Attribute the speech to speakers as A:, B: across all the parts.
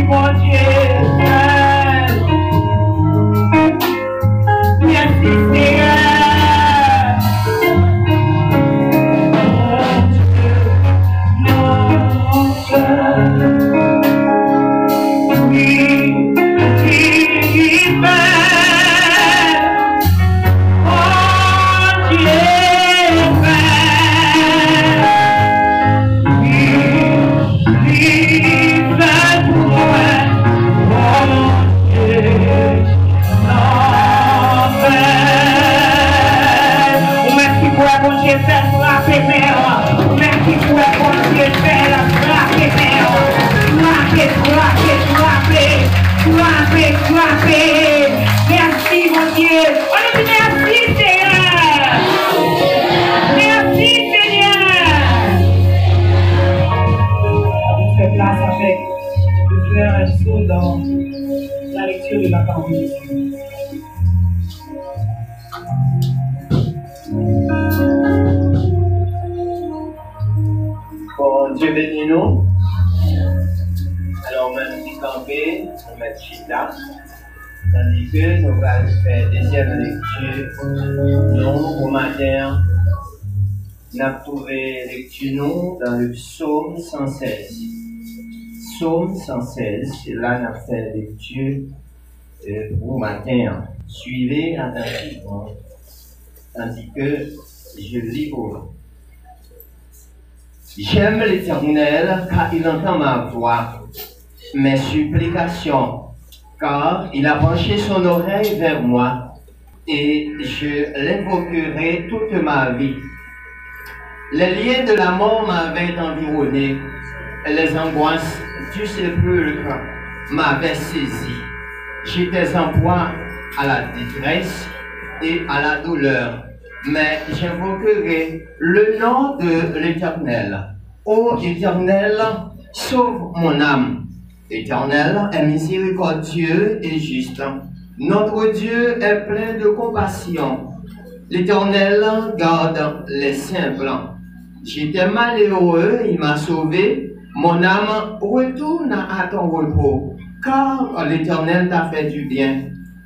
A: mon Dieu. Merci Seigneur. Merci mon Dieu. On dit merci Seigneur. Merci Seigneur. On fait place avec le frère Enso dans la lecture de la parole de Dieu.
B: Bon, Dieu bénit nous. Alors, même si campé, on met chita. Tandis que nous allons faire deuxième lecture. Nous, au matin, nous avons trouvé lecture nous dans le psaume 116. Psaume 116, c'est là nous avons fait lecture au matin. Suivez attentivement, tandis que je lis pour vous. J'aime l'Éternel car il entend ma voix, mes supplications, car il a penché son oreille vers moi et je l'invoquerai toute ma vie. Les liens de la mort m'avaient environné, les angoisses du sépulcre m'avaient saisi. J'étais en proie à la détresse et à la douleur. Mais j'invoquerai le nom de l'Éternel. Ô Éternel, sauve mon âme. L'Éternel est miséricordieux et juste. Notre Dieu est plein de compassion. L'Éternel garde les simples. J'étais malheureux, il m'a sauvé. Mon âme retourne à ton repos, car l'Éternel t'a fait du bien.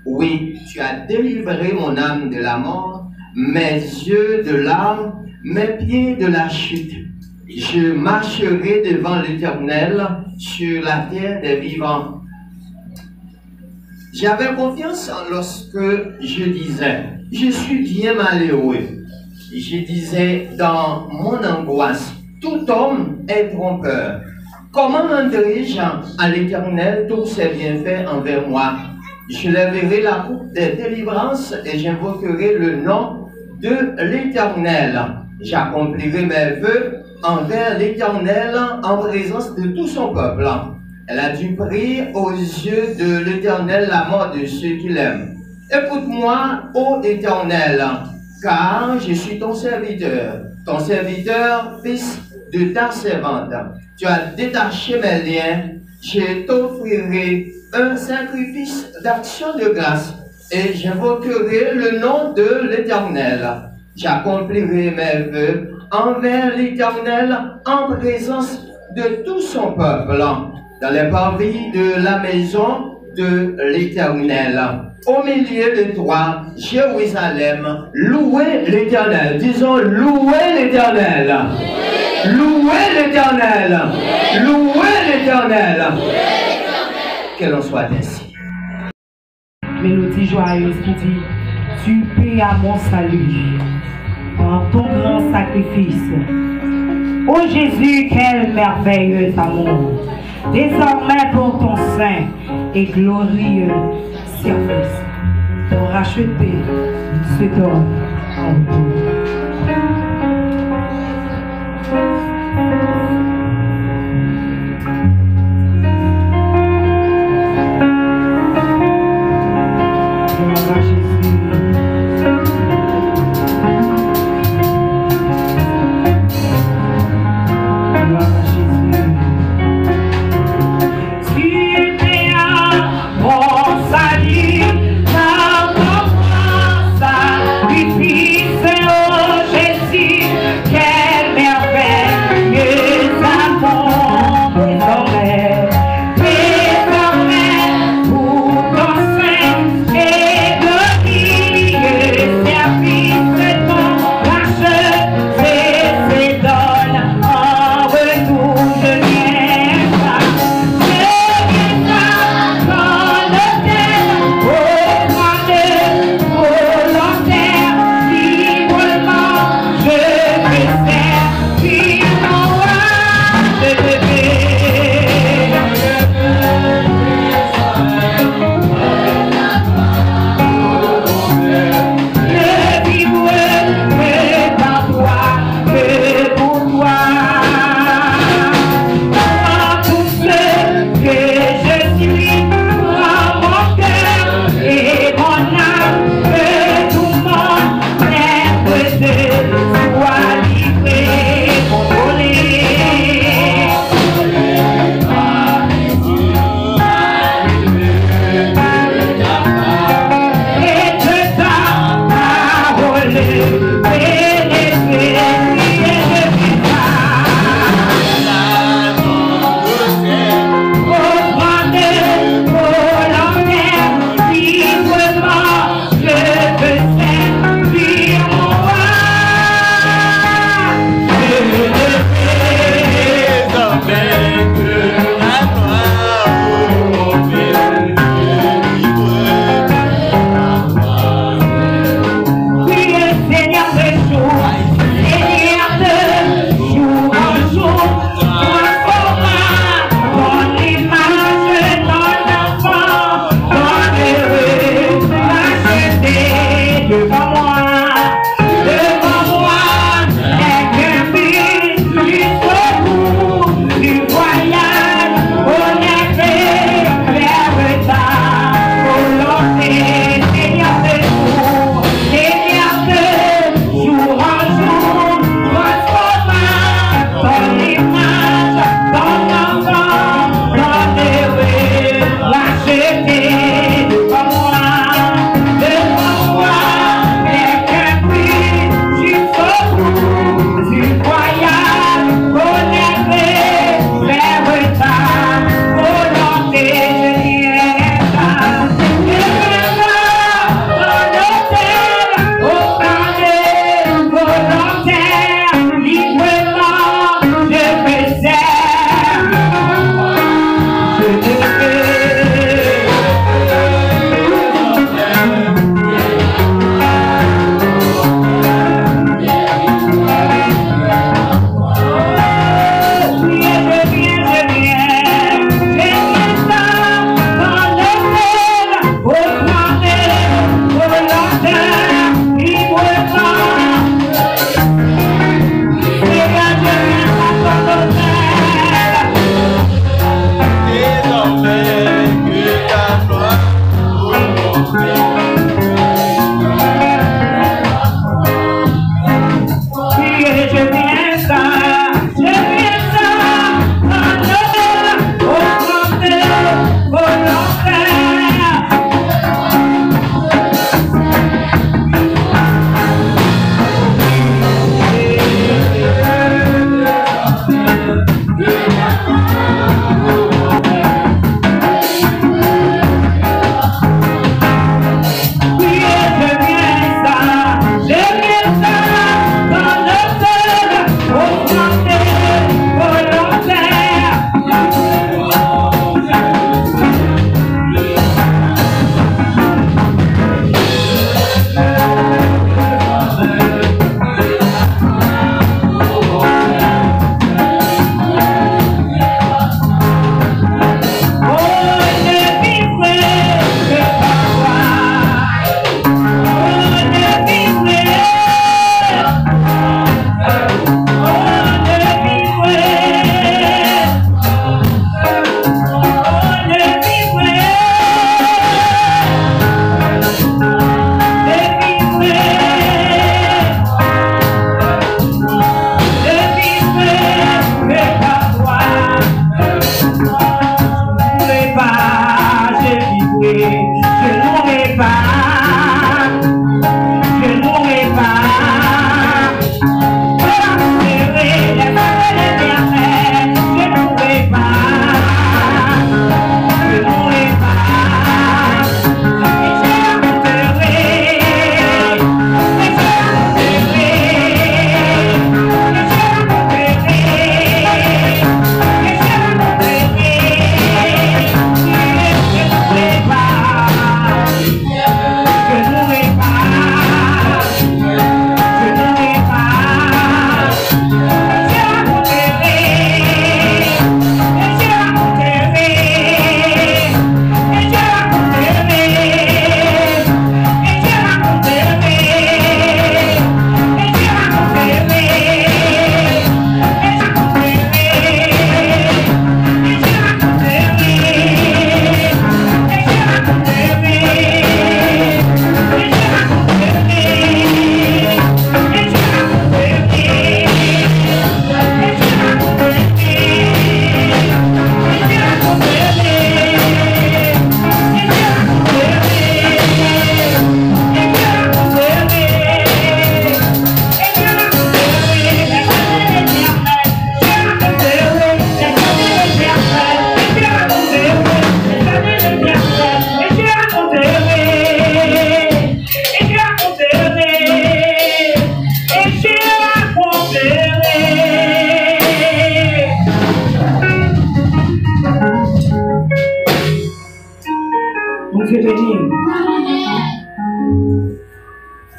B: Oui, tu as délivré mon âme de la mort, mes yeux de larmes, mes pieds de la chute. Je marcherai devant l'Éternel sur la terre des vivants. J'avais confiance lorsque je disais, je suis bien malheureux. Je disais dans mon angoisse, tout homme est trompeur. Comment rendrai-je à l'Éternel tous ses bienfaits envers moi? Je lèverai la coupe des délivrances et j'invoquerai le nom de l'Éternel. J'accomplirai mes vœux envers l'Éternel en présence de tout son peuple. Elle a dû prier aux yeux de l'Éternel la mort de ceux qui l'aiment. Écoute-moi, ô Éternel, car je suis ton serviteur, fils de ta servante. Tu as détaché mes liens, je t'offrirai un sacrifice d'action de grâce et j'invoquerai le nom de l'Éternel. J'accomplirai mes vœux envers l'Éternel en présence de tout son peuple, dans les parvis de la maison de l'Éternel. Au milieu de toi, Jérusalem, louez l'Éternel. Disons, louez l'Éternel. Louez l'Éternel. Louez l'Éternel. Qu'elle en soit ainsi.
A: Mélodie joyeuse qui dit, tu paies à mon salut en ton grand sacrifice. Ô Jésus, quel merveilleux amour, désormais pour ton saint et glorieux service, pour racheter ce don en tout.
C: Sacrifice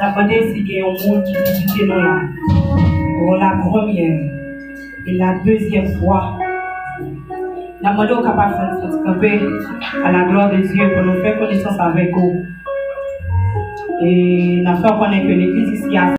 A: La demandé si il y a un monde qui visite nous là. Pour la première et la deuxième fois. La demandé au capable de nous camper à la gloire de Dieu pour nous faire connaissance avec vous. Et nous fait connaître que l'église ici a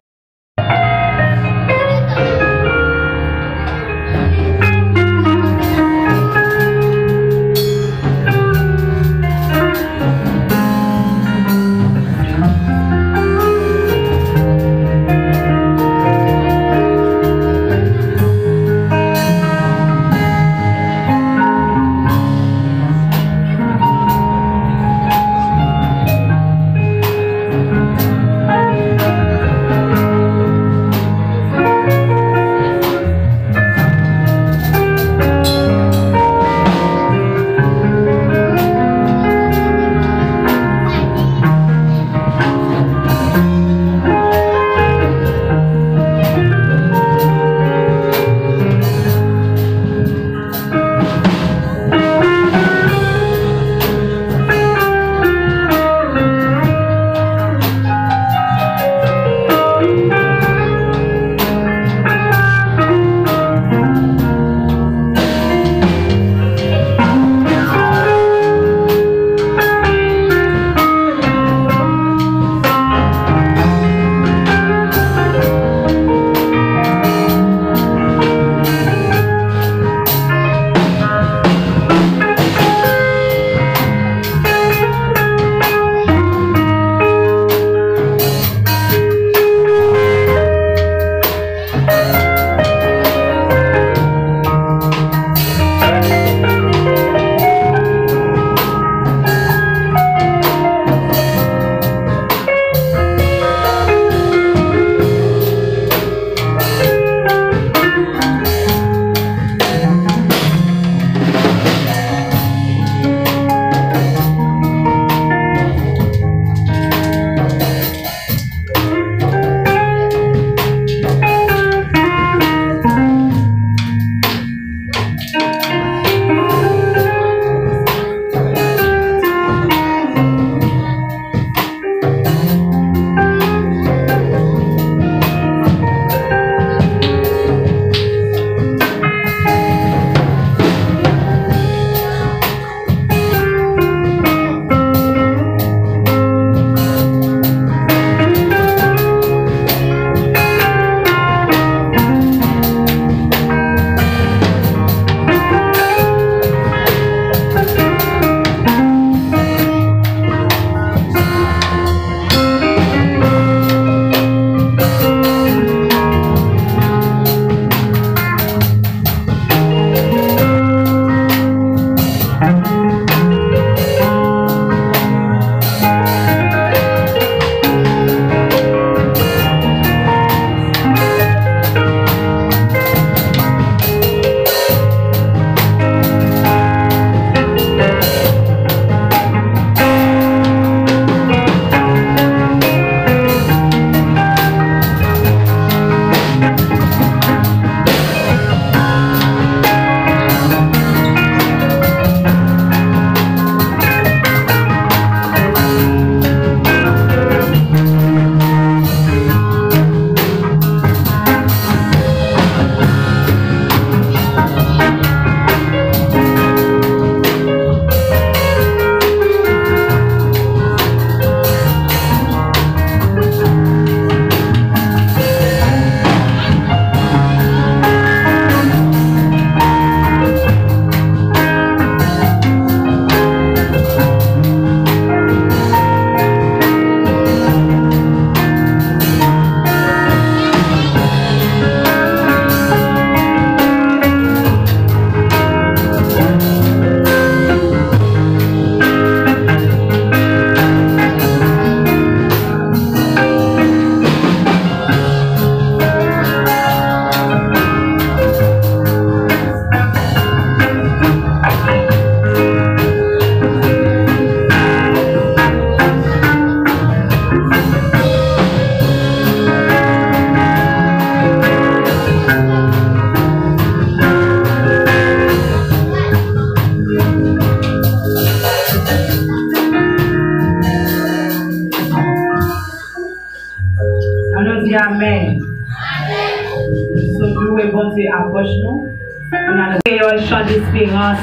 A: approche nous. On a le chant d'espérance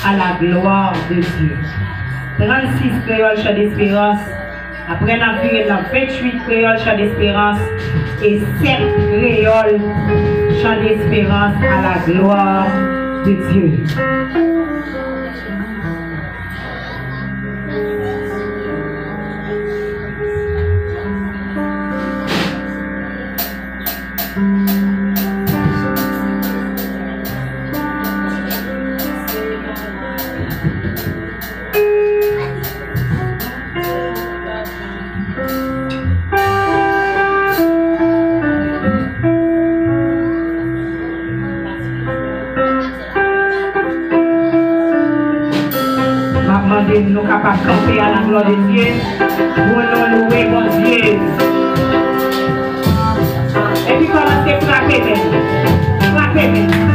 A: à la gloire de Dieu. 36 créoles chant d'espérance. Après, on a viré dans 28 créoles chant d'espérance et 7 créoles chant d'espérance à la gloire de Dieu. Nous capables de camper à la gloire de Dieu pour nous louer mon Dieu. Et puis commencez à frapper même. Frapper même.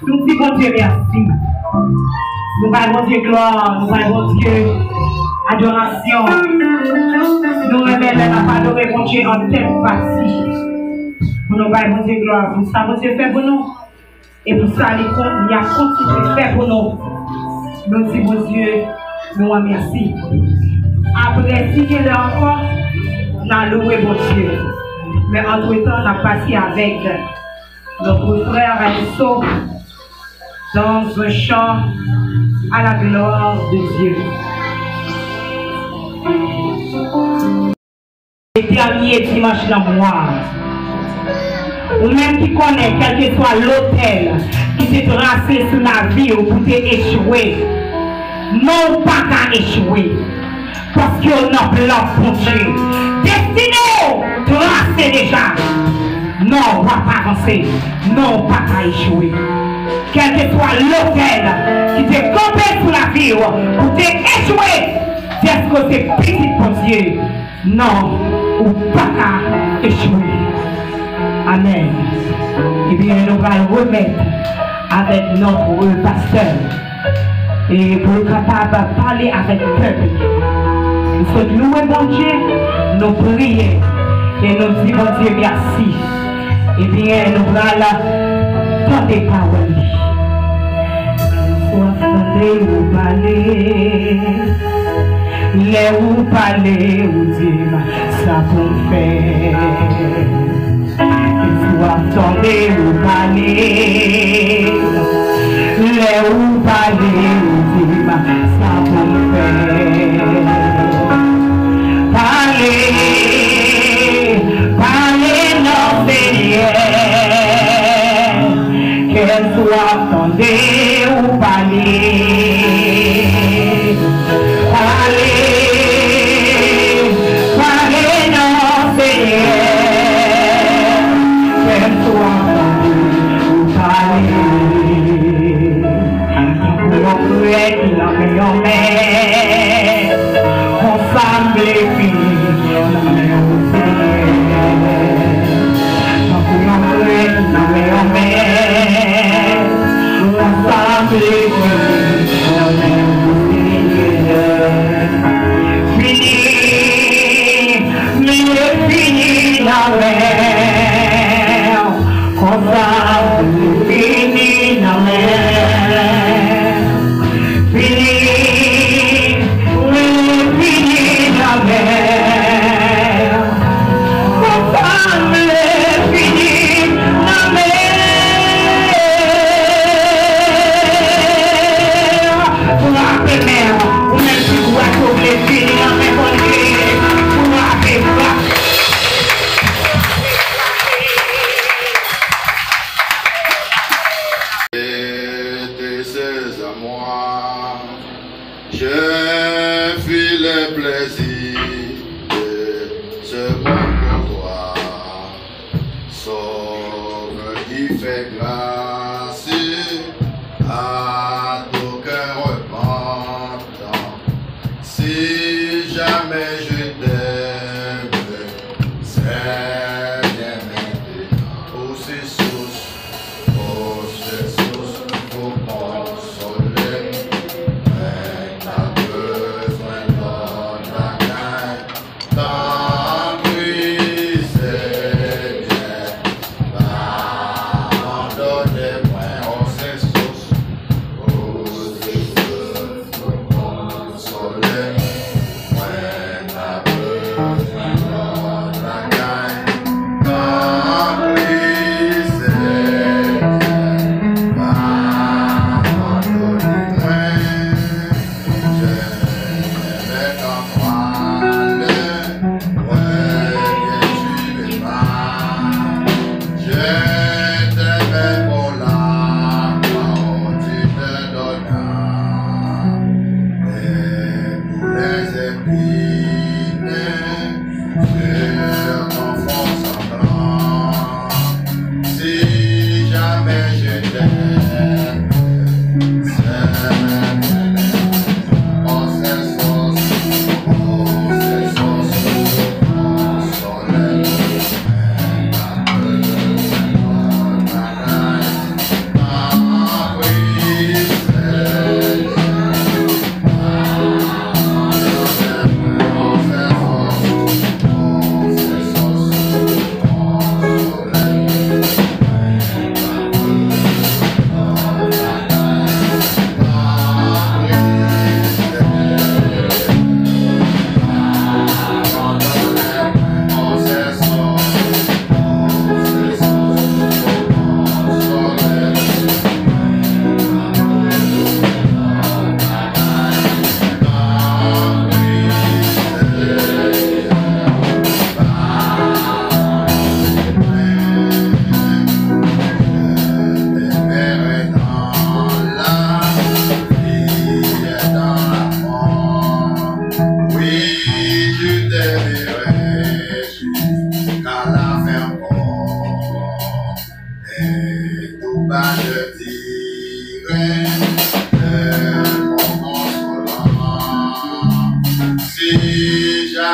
A: Nous disons bon Dieu merci. Nous parlons Dieu gloire, nous parlons Dieu adoration. Nous remettons la adorer mon Dieu en telle partie. Nous parlons Dieu gloire pour ça, mon Dieu fait pour nous. Et pour ça, il y a continué de faire pour nous. Nous disons mon Dieu, nous remercions. Après 6 heures encore, nous allons louer mon Dieu. Mais entre-temps, on a passé avec notre frère Enso dans un chant à la gloire de Dieu. Le dernier dimanche dans le mois, ou même qui connaît quel que soit l'hôtel qui s'est tracé sur la vie ou pour échouer, non pas qu'à échouer, parce qu'on a plan pour Dieu. Destiné, tracé déjà. Non, on ne va pas avancer. Non, pas qu'à échouer. Quel que soit l'hôtel qui t'est campé sous la vie pour t'échouer, est-ce que c'est petit pour Dieu? Non, ou pas qu'à échouer. Amen. Eh bien, nous allons remettre avec notre pasteur et pour être capable de parler avec le peuple. Nous sommes loués, mon Dieu, nous prions et nous disons, mon Dieu, merci. Eh bien, nous allons tendre des paroles. Soit tendez ou parler, les ou parler ou dire, ça pour faire. Soit tendez ou parler, les ou parler ou dire, ça pour faire. Parler, parler non Seigneur, qu'elle soit tendée ou parler, parler, parler non Seigneur, qu'elle soit tendée ou parler, pour cruel qu'il en met en mer, ensemble les filles,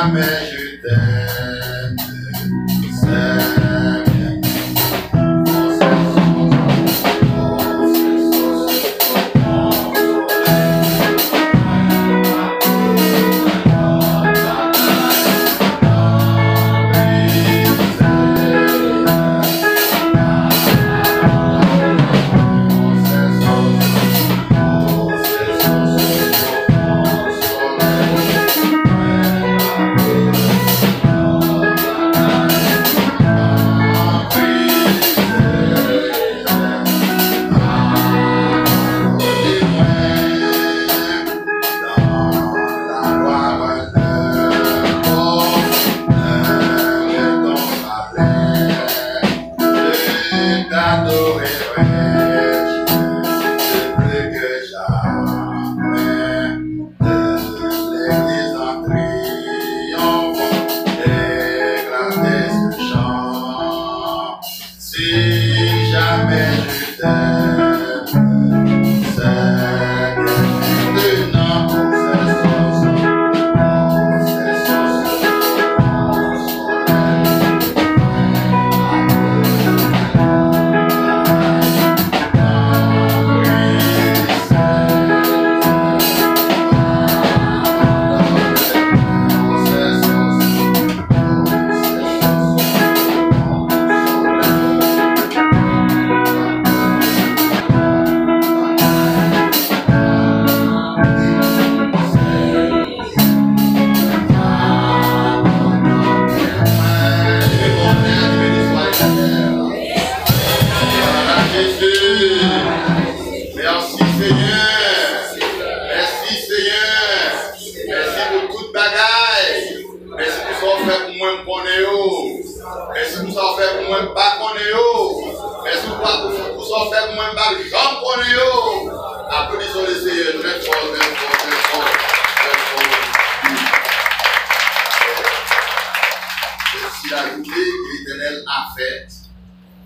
C: jamais je t'aime,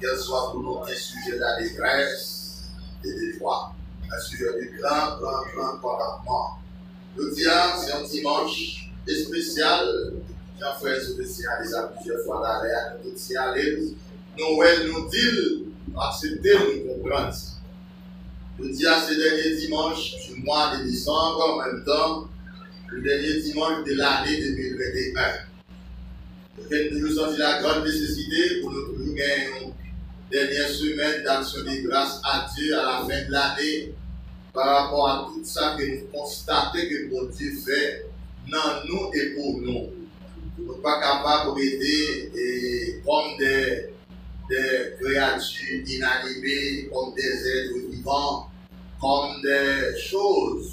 D: qu'elle soit pour nous un sujet de la détresse et des joies, un sujet de grand contentement. Le diable, c'est un dimanche spécial. Jean-Frère spécialisé à plusieurs fois d'aller à nous signaler. Noël nous dit, accepter, nous comprendre. Le diable, c'est le dernier dimanche du mois de décembre, en même temps, le dernier dimanche de l'année 2021. Nous nous senti la grande nécessité pour nous toujours gagner une dernière semaine d'action de grâce à Dieu à la fin de l'année par rapport à tout ça que nous constatons que mon Dieu fait dans nous et pour nous. Nous ne sommes pas capables d'aider comme des créatures inanimées, comme des êtres vivants, comme des choses.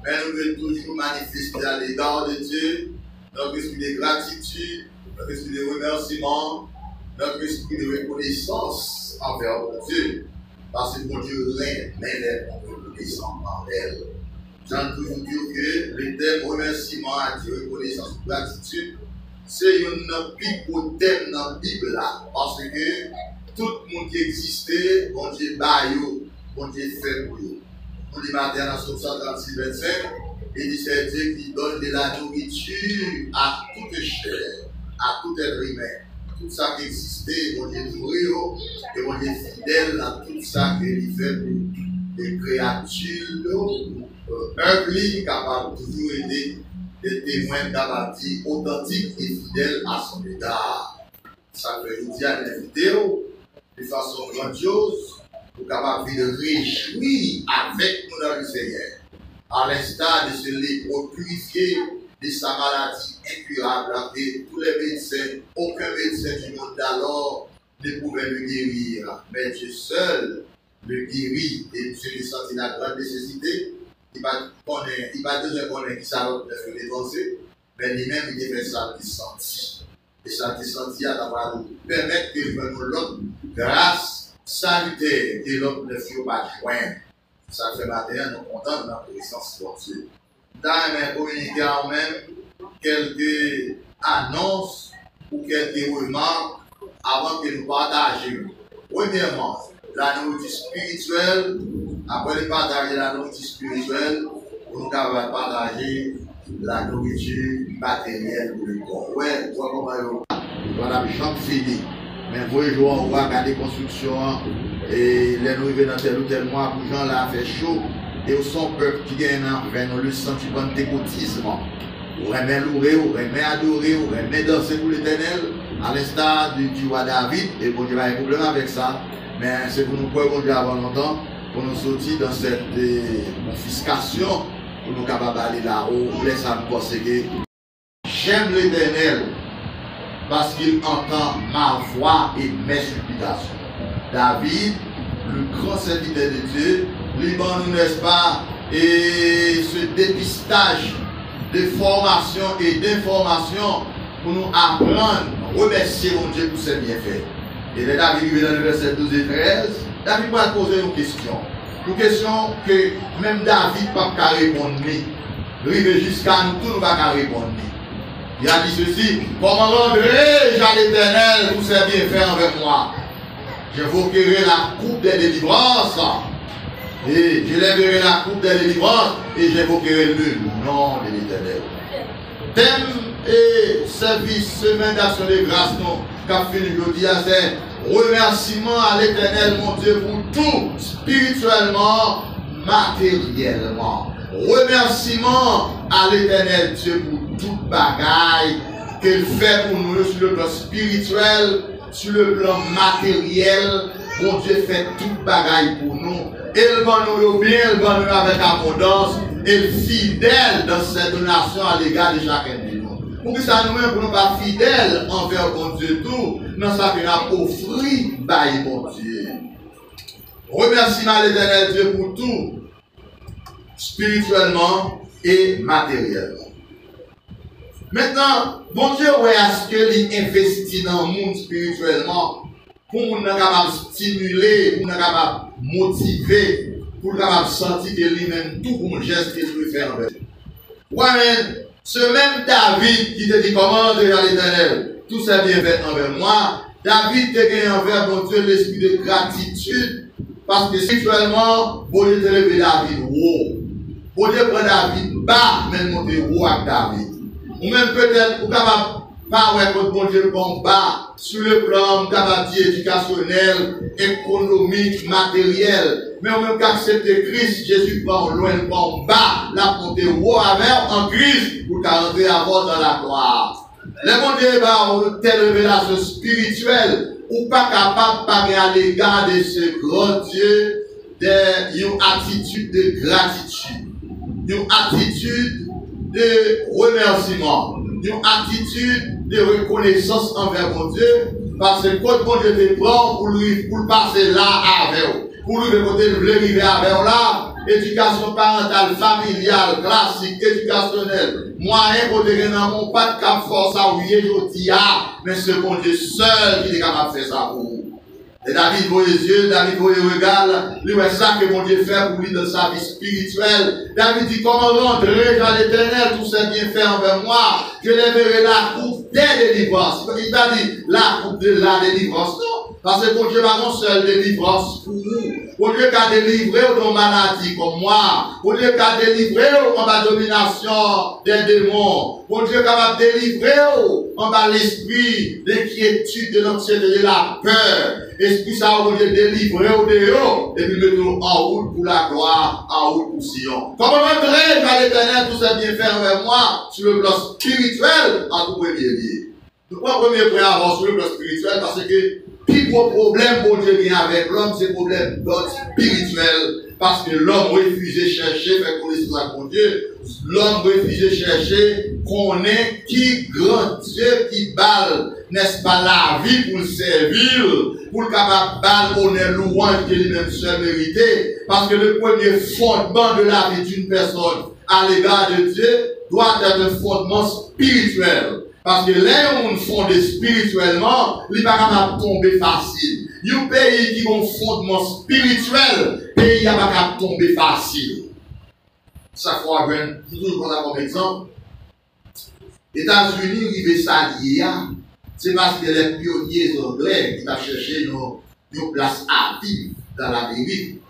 D: Mais nous devons toujours manifester à l'égard de Dieu notre esprit de gratitude, notre esprit de remerciement, notre esprit de reconnaissance envers Dieu. Parce que mon Dieu règne, mais les reconnaissants envers elle. J'en toujours dire que le thème remerciement à Dieu, reconnaissance, gratitude, c'est un plus thème dans la Bible là. Parce que tout le monde qui existait, mon Dieu baillot, mon Dieu fait pour nous. Nous dit matin dans Somme 136, 25, il dit c'est Dieu qui donne de la nourriture à toute chair, à tout être humain. Tout ça qui existait, mon Dieu nourrit, et mon Dieu fidèle à tout ça qu'il fait pour les créatures, un livre capable de toujours aider des témoins capables authentiques et fidèles à son égard. Ça fait nous dire à l'invité de façon grandiose, pour capable de réjouir avec nous dans le Seigneur. À l'instar de ce lépreux purifié de sa maladie incurable, que tous les médecins, aucun médecin du monde d'alors ne pouvait le guérir. Mais Dieu seul le guérit et Dieu lui sentit la grande nécessité. Il va besoin connaître qui ça l'autre fait dépenser, mais lui-même il fait ça qui senti. Et ça qui senti à d'avoir nous permettre que nous l'autre grâce salutaire et l'autre ne fut pas joindre. Ça fait matin, nous contents de la présence de Dieu. Dans un communiqué en même, quelques annonces ou quelques remarques avant que nous partagions. Premièrement, la nourriture spirituelle, après le partage de la nourriture spirituelle, nous allons partager la nourriture matérielle pour le corps. Ouais, toi comment on a Jean fini. Mais vous voyez, on va regarder la construction et les nous dans tel ou tel mois pour gens là fait chaud et au son peuple qui gagne dans le sentiment de dégotisme. On remet louer, on remet adorer, on remet danser pour l'éternel, à l'instar du roi David, et bon Dieu va avoir un problème avec ça, mais c'est pour nous prendre bon Dieu avant longtemps, pour nous sortir dans cette confiscation, pour nous capables d'aller là-haut, laisse à nous penser que j'aime l'éternel, parce qu'il entend ma voix et mes supplications. David, le grand serviteur de Dieu, lui nous n'est-ce pas, et ce dépistage de formation et d'information pour nous apprendre, remercier mon Dieu pour ses bienfaits. Et là, David arrive dans le verset 12 et 13, David va poser une question que même David ne peut pas répondre. Arriver jusqu'à nous, tout ne va pas répondre. Il a dit ceci: comment rendrai-je à l'Éternel pour ses bienfaits envers moi? J'évoquerai la coupe des délivrances. Et je lèverai la coupe des délivrances et j'évoquerai le nom de l'Éternel. Thème et service, semaine d'action de grâce, non, qu'a fini aujourd'hui, c'est remerciement à l'Éternel, mon Dieu, pour tout, spirituellement, matériellement. Remerciement à l'Éternel, Dieu, pour toute bagaille qu'il fait pour nous sur le plan spirituel, sur le plan matériel. Mon Dieu fait toute bagaille pour nous. Il va nous bien, il va nous avec abondance, et fidèle dans ses donations à l'égard de chacun de nous. Pour que ça nous-mêmes, pour nous pas fidèles envers mon Dieu tout, dans ça qu'on a offert par mon Dieu. Remerciement à l'Éternel Dieu pour tout, spirituellement et matériellement. Maintenant, bon Dieu, où est-ce qu'il investit dans le monde spirituellement pour nous capable stimuler, pour nous capable motiver, pour nous capable sentir que lui-même tout pour le geste qu'il peut faire envers nous. Ouais, ce même David qui te dit comment déjà l'Éternel, tout ça bien fait envers moi, David te gagné envers mon Dieu l'esprit de gratitude, parce que spirituellement, bon Dieu te levé David haut. Bon Dieu prend David bas, mais monter haut avec David. Ou même peut-être, ou capable pas ouais contre bon Dieu combat sur le plan capable éducationnel, économique, matériel, mais on même qu'accepter Christ, Jésus prend loin le combat, la montée haut avec en Christ pour rentrer à bord dans la gloire. Les bon Dieu va telle révélation spirituelle ou pas capable de parler à l'égard de ce grand Dieu d'une attitude de gratitude, d'une attitude de remerciement, d'une attitude de reconnaissance envers mon Dieu, parce que quand mon Dieu te prend pour passer là avec vous, pour lui arriver avec vous là, éducation parentale, familiale, classique, éducationnelle, moyen pour te gagner dans mon pas de cap force à oublier, je dis, mais c'est mon Dieu seul qui est capable de faire ça pour vous. Et David voit les yeux, David voit les regards, lui voit ça que mon Dieu fait pour lui dans sa vie spirituelle. David dit, comment rendrai-je à l'Éternel tous ses bienfaits envers moi? Je lèverai la coupe des délivrances. Il t'a dit, la coupe de la délivrance, non? Parce que mon Dieu va non seul délivrance pour vous. Au lieu qu'à délivrer aux maladies comme moi, au lieu qu'à délivrer en bas domination des démons, au lieu qu'à délivrer en bas l'esprit d'inquiétude, de l'anxiété, de la peur, esprit ça au lieu de délivrer au dehors, et puis mettons en route pour la gloire, en route pour Sion. Comment rendrai-je à l'Éternel tous ses bienfaits envers moi sur le plan spirituel en tout premier lieu? Nous prenons premier point avant sur le plan spirituel parce que plus gros problème pour Dieu vient avec l'homme, c'est problème d'ordre spirituel. Parce que l'homme refuse chercher, fait connaître ça pour Dieu. L'homme refuse chercher, connaît qui grand Dieu qui balle, n'est-ce pas, la vie pour le servir, pour le capable balle, honneur, louange, que lui-même seul mérité. Parce que le premier fondement de la vie d'une personne à l'égard de Dieu doit être un fondement spirituel. Parce que là où on fonde spirituellement, il n'est pas capable de tomber facile. Il y a un pays qui a un fondement spirituel, le pays n'est pas capable de tomber facile. Ça faut avoir comme exemple. Les États-Unis, ils veulent s'allier. C'est parce que les pionniers anglais qui ont cherché nos places à vivre dans l'Amérique.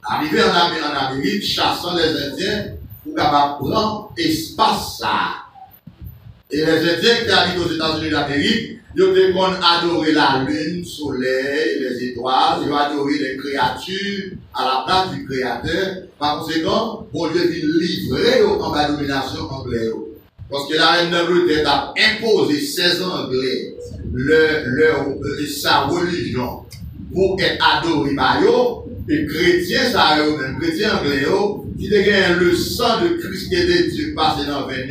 D: Arrivé en Amérique, chassant les Indiens, pour capable prendre espace ça. Et les Indiens qui habitent aux États-Unis d'Amérique, ils ont adoré la lune, le soleil, les étoiles, ils ont adoré les créatures à la place du Créateur. Par conséquent, bon Dieu vient livrer en bas de domination anglaise. Parce que la reine d'Angleterre a imposé 16 Anglais sa religion pour être adoré par eux. Et chrétiens, ça même chrétiens anglais, qui ont le sang de Christ et de Dieu passé dans le vin,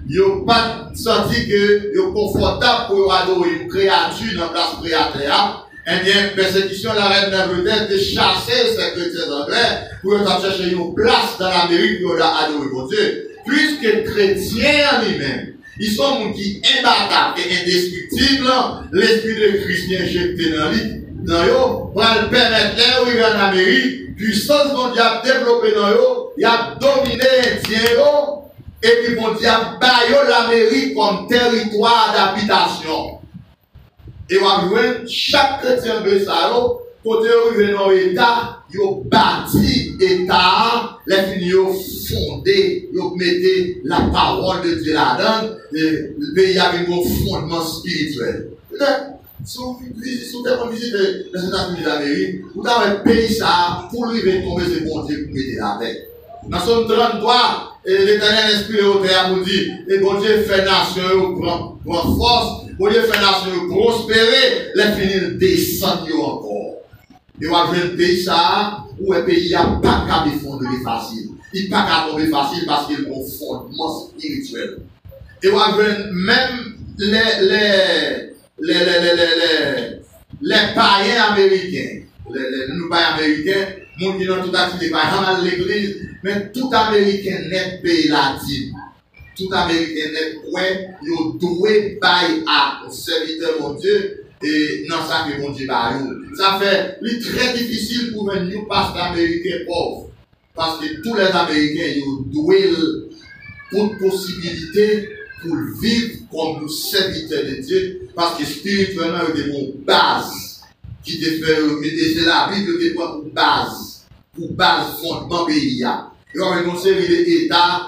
D: ils n'ont pas senti que ils sont confortables pour adorer une créature dans la place créateur. Eh bien, persécution de la reine d'Angleterre de chasser ces chrétiens anglais pour chercher une place dans l'Amérique pour adorer mon Dieu. Puisque chrétiens lui-même, ils sont des gens qui sont imbattables et indestructibles, l'esprit de Christ est injecté dans lui, pour le permettre d'arriver en Amérique, puissance mondiale développée dans eux, il a dominé les Indiens, et puis mon Dieu a baillé l'Amérique comme territoire d'habitation. Et on a vu chaque chrétien de ça, côté arrivé dans l'État, ils ont bâti l'État, les finis ont fondé, ils ont mis la parole de Dieu là-dedans, le pays avait un fondement spirituel. Si vous visitez les États-Unis d'Amérique, vous avez un pays ça, pour lui tomber, c'est bon Dieu pour mettre la paix. Dans Somme 33, l'Éternel inspiré au terre pour dire, et bon Dieu fait nation grande force, bon Dieu fait nation prospérer, les finis descendent encore. Et on a vu un pays ça, où un pays n'a pas qu'à défendre facile. Il n'a pas qu'à tomber facile parce qu'il a un fondement spirituel. Et on a vu même les païens américains, les païens américains, les gens qui ont tout activité, par exemple à l'église, mais tout américain n'est pays latin. Tout américain n'est point, il doit bailler à un serviteur mon Dieu, et non ça que mon Dieu baille. Ça fait très difficile pour un new pasteur américain pauvre. Parce que tous les Américains, ils doivent toute possibilité pour vivre comme nous serviteurs de Dieu. Parce que spirituellement, il y a des bases qui te fait, et c'est la Bible qui prend pour base fondement pays. Il y a une série d'États,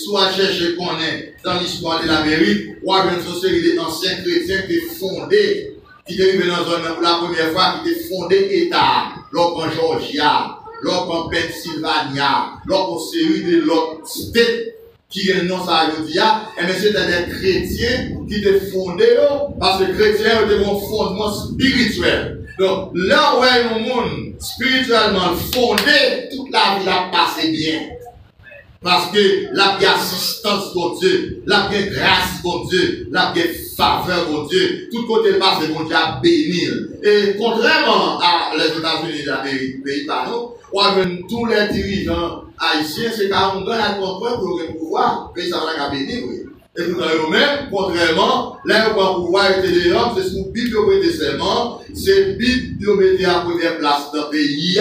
D: soit chercher qu'on est dans l'histoire de l'Amérique, ou une série d'anciens chrétiens qui sont fondés, qui arrivent dans une zone pour la première fois, qui ont fondé État, l'autre en Georgia, l'autre en Pennsylvania, l'autre en série de l'autre state, qui est non ça je dis, et mais c'était des chrétiens qui étaient fondés, parce que les chrétiens ont un fondement spirituel. Donc, là où est le monde spirituellement fondé, toute la vie a passé bien. Parce que la assistance pour Dieu, la grâce pour Dieu, la faveur pour Dieu, tout côté passe, mon Dieu a béni. Et contrairement à les États-Unis d'Amérique, pays par nous, tous les dirigeants haïtiens, c'est quand on donne à comprendre pour le pouvoir, le pays ça va bénir. Et pour eux-mêmes, contrairement, là où le pouvoir était des hommes, c'est sous Bible qui seulement, c'est Bible qui mettait à première place dans le pays.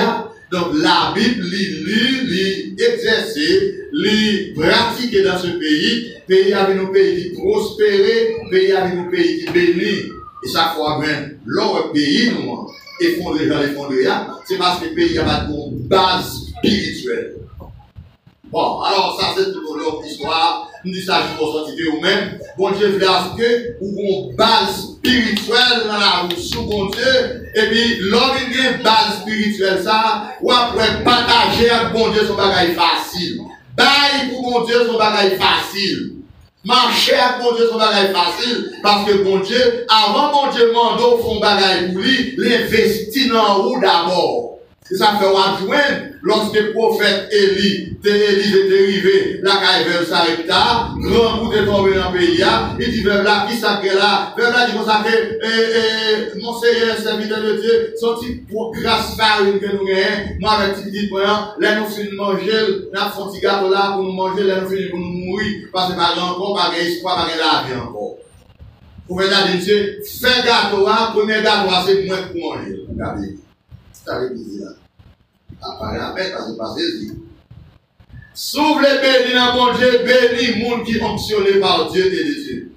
D: Donc la Bible, lui exercer, lui pratiquer dans ce pays, pays avec nos pays qui prospérer, pays avec nos pays qui bénissent. Et chaque fois, l'autre pays, nous, effondré dans l'effondré, c'est parce que le pays a une base spirituelle. Bon, alors ça c'est toute l'autre histoire. Nous disons ça pour sortir de vous-même. Bon Dieu veut que vous avez une base spirituelle dans la route sous bon Dieu. Et puis, l'homme qui a une base spirituelle, ça, ou après partager avec bon Dieu son bagage facile. Bail pour bon Dieu son bagage facile. Marcher avec bon Dieu son bagage facile. Parce que bon Dieu, avant bon Dieu mando son bagage pour lui, l'investit dans vous d'abord. Et ça fait adjoindre lorsque le prophète Élie était arrivé, la caille Sarepta, grand bout est tombé dans le pays, il dit, vers là, qui sacré là, vers là, il dit, mon Seigneur, serviteur de Dieu, son petit pour grâce farine que nous gagnons, moi avec petit point, là nous finissons de manger, nous avons un petit gâteau là pour nous manger, là nous finissons pour nous mourir, parce que par encore, pas d'espoir, pas de la vie encore. Pour faire la Dieu, faire gâteau là, premier gâteau c'est moins pour manger. Regardez. Ça veut dire là. Apparaît à peine parce que pas Jésus. S'ouvre les bénis dans mon Dieu, bénis les gens qui sont fonctionnés par Dieu et de Dieu.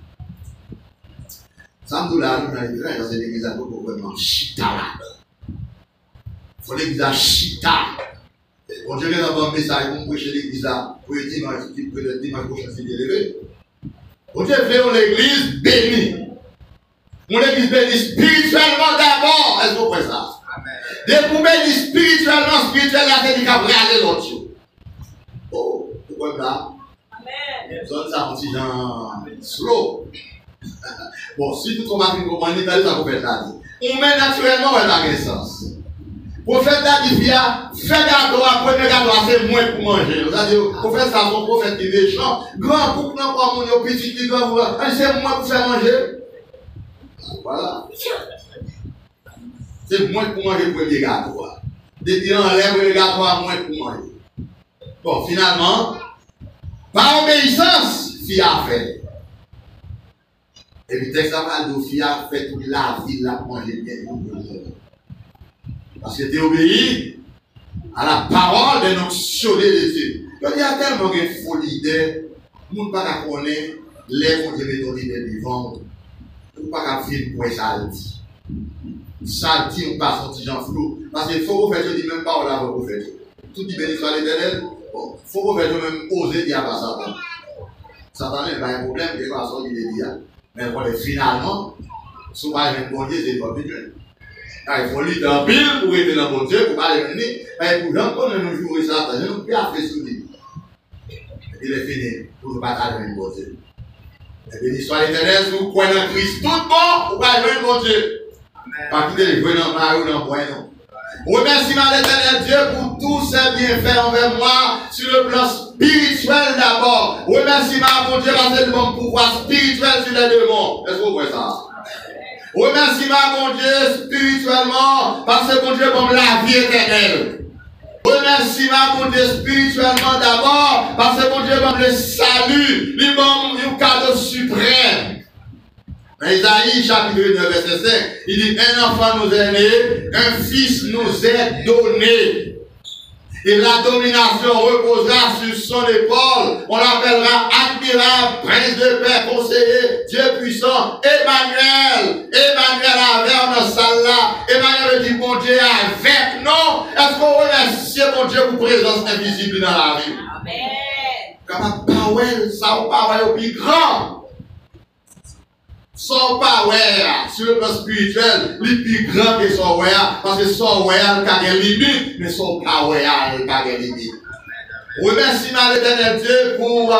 D: Ça me dit là, nous avons dans cette église pour vraiment chita là. Il faut l'église chita. Bon Dieu, il a un message pour prêcher l'église pour le dimanche prochain, c'est élevé. Bon Dieu, fait l'église bénie. Mon église bénie spirituellement d'abord. Est-ce que vous comprenez ça? Dès que vous bénissez spirituellement, c'est dit qu'à aller l'autre. Oh, pourquoi là? Amen. Ça, un petit genre slow. Bon, si tout le monde comprend, il y a ça pour faire là. On met naturellement la naissance. Prophète David fait gâteau, premier gâteau, c'est moins pour manger. C'est-à-dire, prophète ça, son prophète qui est méchant. Grand couple n'a pas mon petit qui grand c'est moins pour faire manger. Voilà. C'est moins pour manger le premier gâteau. Depuis on enlève le gâteau, moins pour manger. Bon, finalement, par obéissance, fille a fait. Et puis, texte à mal de fille a fait toute la vie, la manger bien. Parce que tu obéis à la parole de notre sauvé de Dieu. Il y a tellement de folie d'idées, nous ne pouvons pas connaître les mondes de ton idée vivante. Nous ne pouvons pas faire pour ça dit. Ça dit, on passe en gens flou. Parce qu'il faut faire, je dis même pas, on l'a pas fait. Tout dit béni soit l'éternel. Bon, il faut faire, je même oser dire à Satan. Satan n'est pas un problème, il va sortir des diables. Mais finalement, souvent, un bon Dieu, c'est pas bien. Il faut lui dans pile pour être dans mon Dieu, pour parler de lui. Mais pour l'homme, quand nous jouons Satan, nous ne pouvons pas faire sous lui. Il est fini pour nous partager avec mon Dieu. Et béni soit l'éternel, si vous croyez en Christ, tout bon, vous parlez avec mon Dieu. Pas quitter les jouets dans le ou dans le point, non. Remercie l'éternel Dieu pour tous ses bienfaits envers moi sur le plan spirituel d'abord. Remercie mon Dieu parce que mon pouvoir spirituel sur les démons. Est-ce que vous voyez ça? Remercie mon Dieu spirituellement parce que mon Dieu donne la vie éternelle. Remercie mon Dieu spirituellement d'abord parce que mon Dieu donne le salut, lui donne le cadeau suprême. Isaïe chapitre 9 verset 5, il dit un enfant nous est né, un fils nous est donné. Et la domination reposera sur son épaule. On l'appellera admirable, prince de paix, conseiller, Dieu puissant, Emmanuel. Emmanuel avec dans salle là. Emmanuel dit mon Dieu avec nous. Est-ce qu'on remercie mon Dieu pour présence invisible dans la vie? Amen. Comment power, ça ou power au plus grand. Son power sur le plan spirituel, il est plus grand que son power, parce que son power a des limites, mais son power a des limites. Remercie l'éternel Dieu pour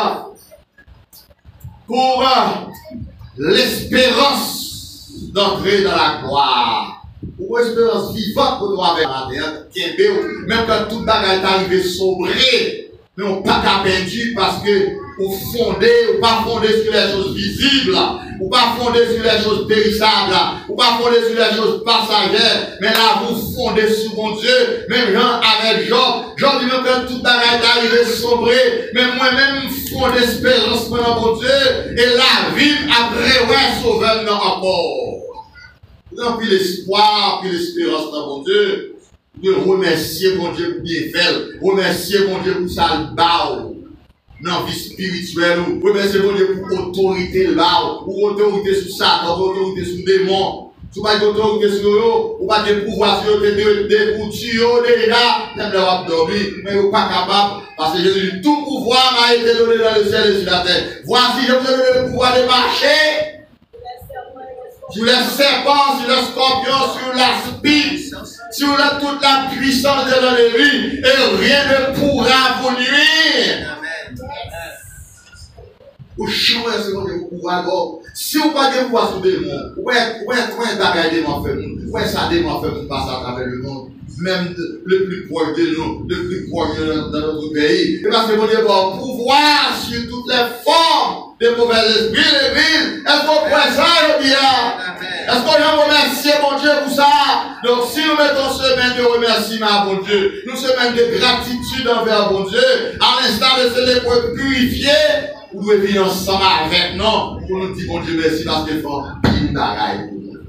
D: l'espérance d'entrer dans la gloire. Pour l'espérance vivante pour nous avec la terre, même quand tout le monde est arrivé sombré, mais on n'a pas qu'à perdu parce que vous fondez, ou pas fondé sur les choses visibles, ou pas fondé sur les choses périssables, ou pas fondé sur les choses passagères, mais là vous fondez sur mon Dieu, même Jean avec Job. Job dit même que tout le monde est arrivé sombré, mais moi-même fond d'espérance dans mon Dieu, et la vie après ouais sauveur encore. Vous avez l'espoir, puis l'espérance dans mon Dieu. De remercier mon Dieu pour bien faire, remercier mon Dieu pour ça le bao, dans la vie spirituelle, remercier mon Dieu pour l'autorité le bao, pour l'autorité sur Satan, pour l'autorité sur le démon, si vous n'avez pas d'autorité sur eux, vous n'avez pas de pouvoir sur eux, des outils déjà, même leur dormir, mais vous n'êtes pas capable, parce que Jésus dit tout pouvoir m'a été donné dans le ciel et sur la terre. Voici, je vous ai donné le pouvoir de marcher sur les serpents, sur les scorpions, sur la spie, sur toute la puissance de l'ennemi, et rien ne pourra vous nuire. Vous chouez ce que vous pouvez avoir. Si vous n'avez pas de pouvoir sur le démon, où est-ce que les démons fait? Où est-ce que les démons fait passer à travers le monde? Même le plus proche de nous, le plus proche de notre pays. Et parce que mon Dieu va pouvoir sur toutes les formes de mauvais esprits, l'église. Est-ce qu'on pourrait ça, je dis là? Est-ce qu'on vient remercier mon Dieu pour ça? Donc, si nous mettons semaine de remerciement à mon Dieu, nous semaine de gratitude envers mon Dieu, à l'instant de ce lépreux purifié, vous devez venir ensemble avec nous pour nous dire mon Dieu merci parce qu'il faut une bagaille pour nous.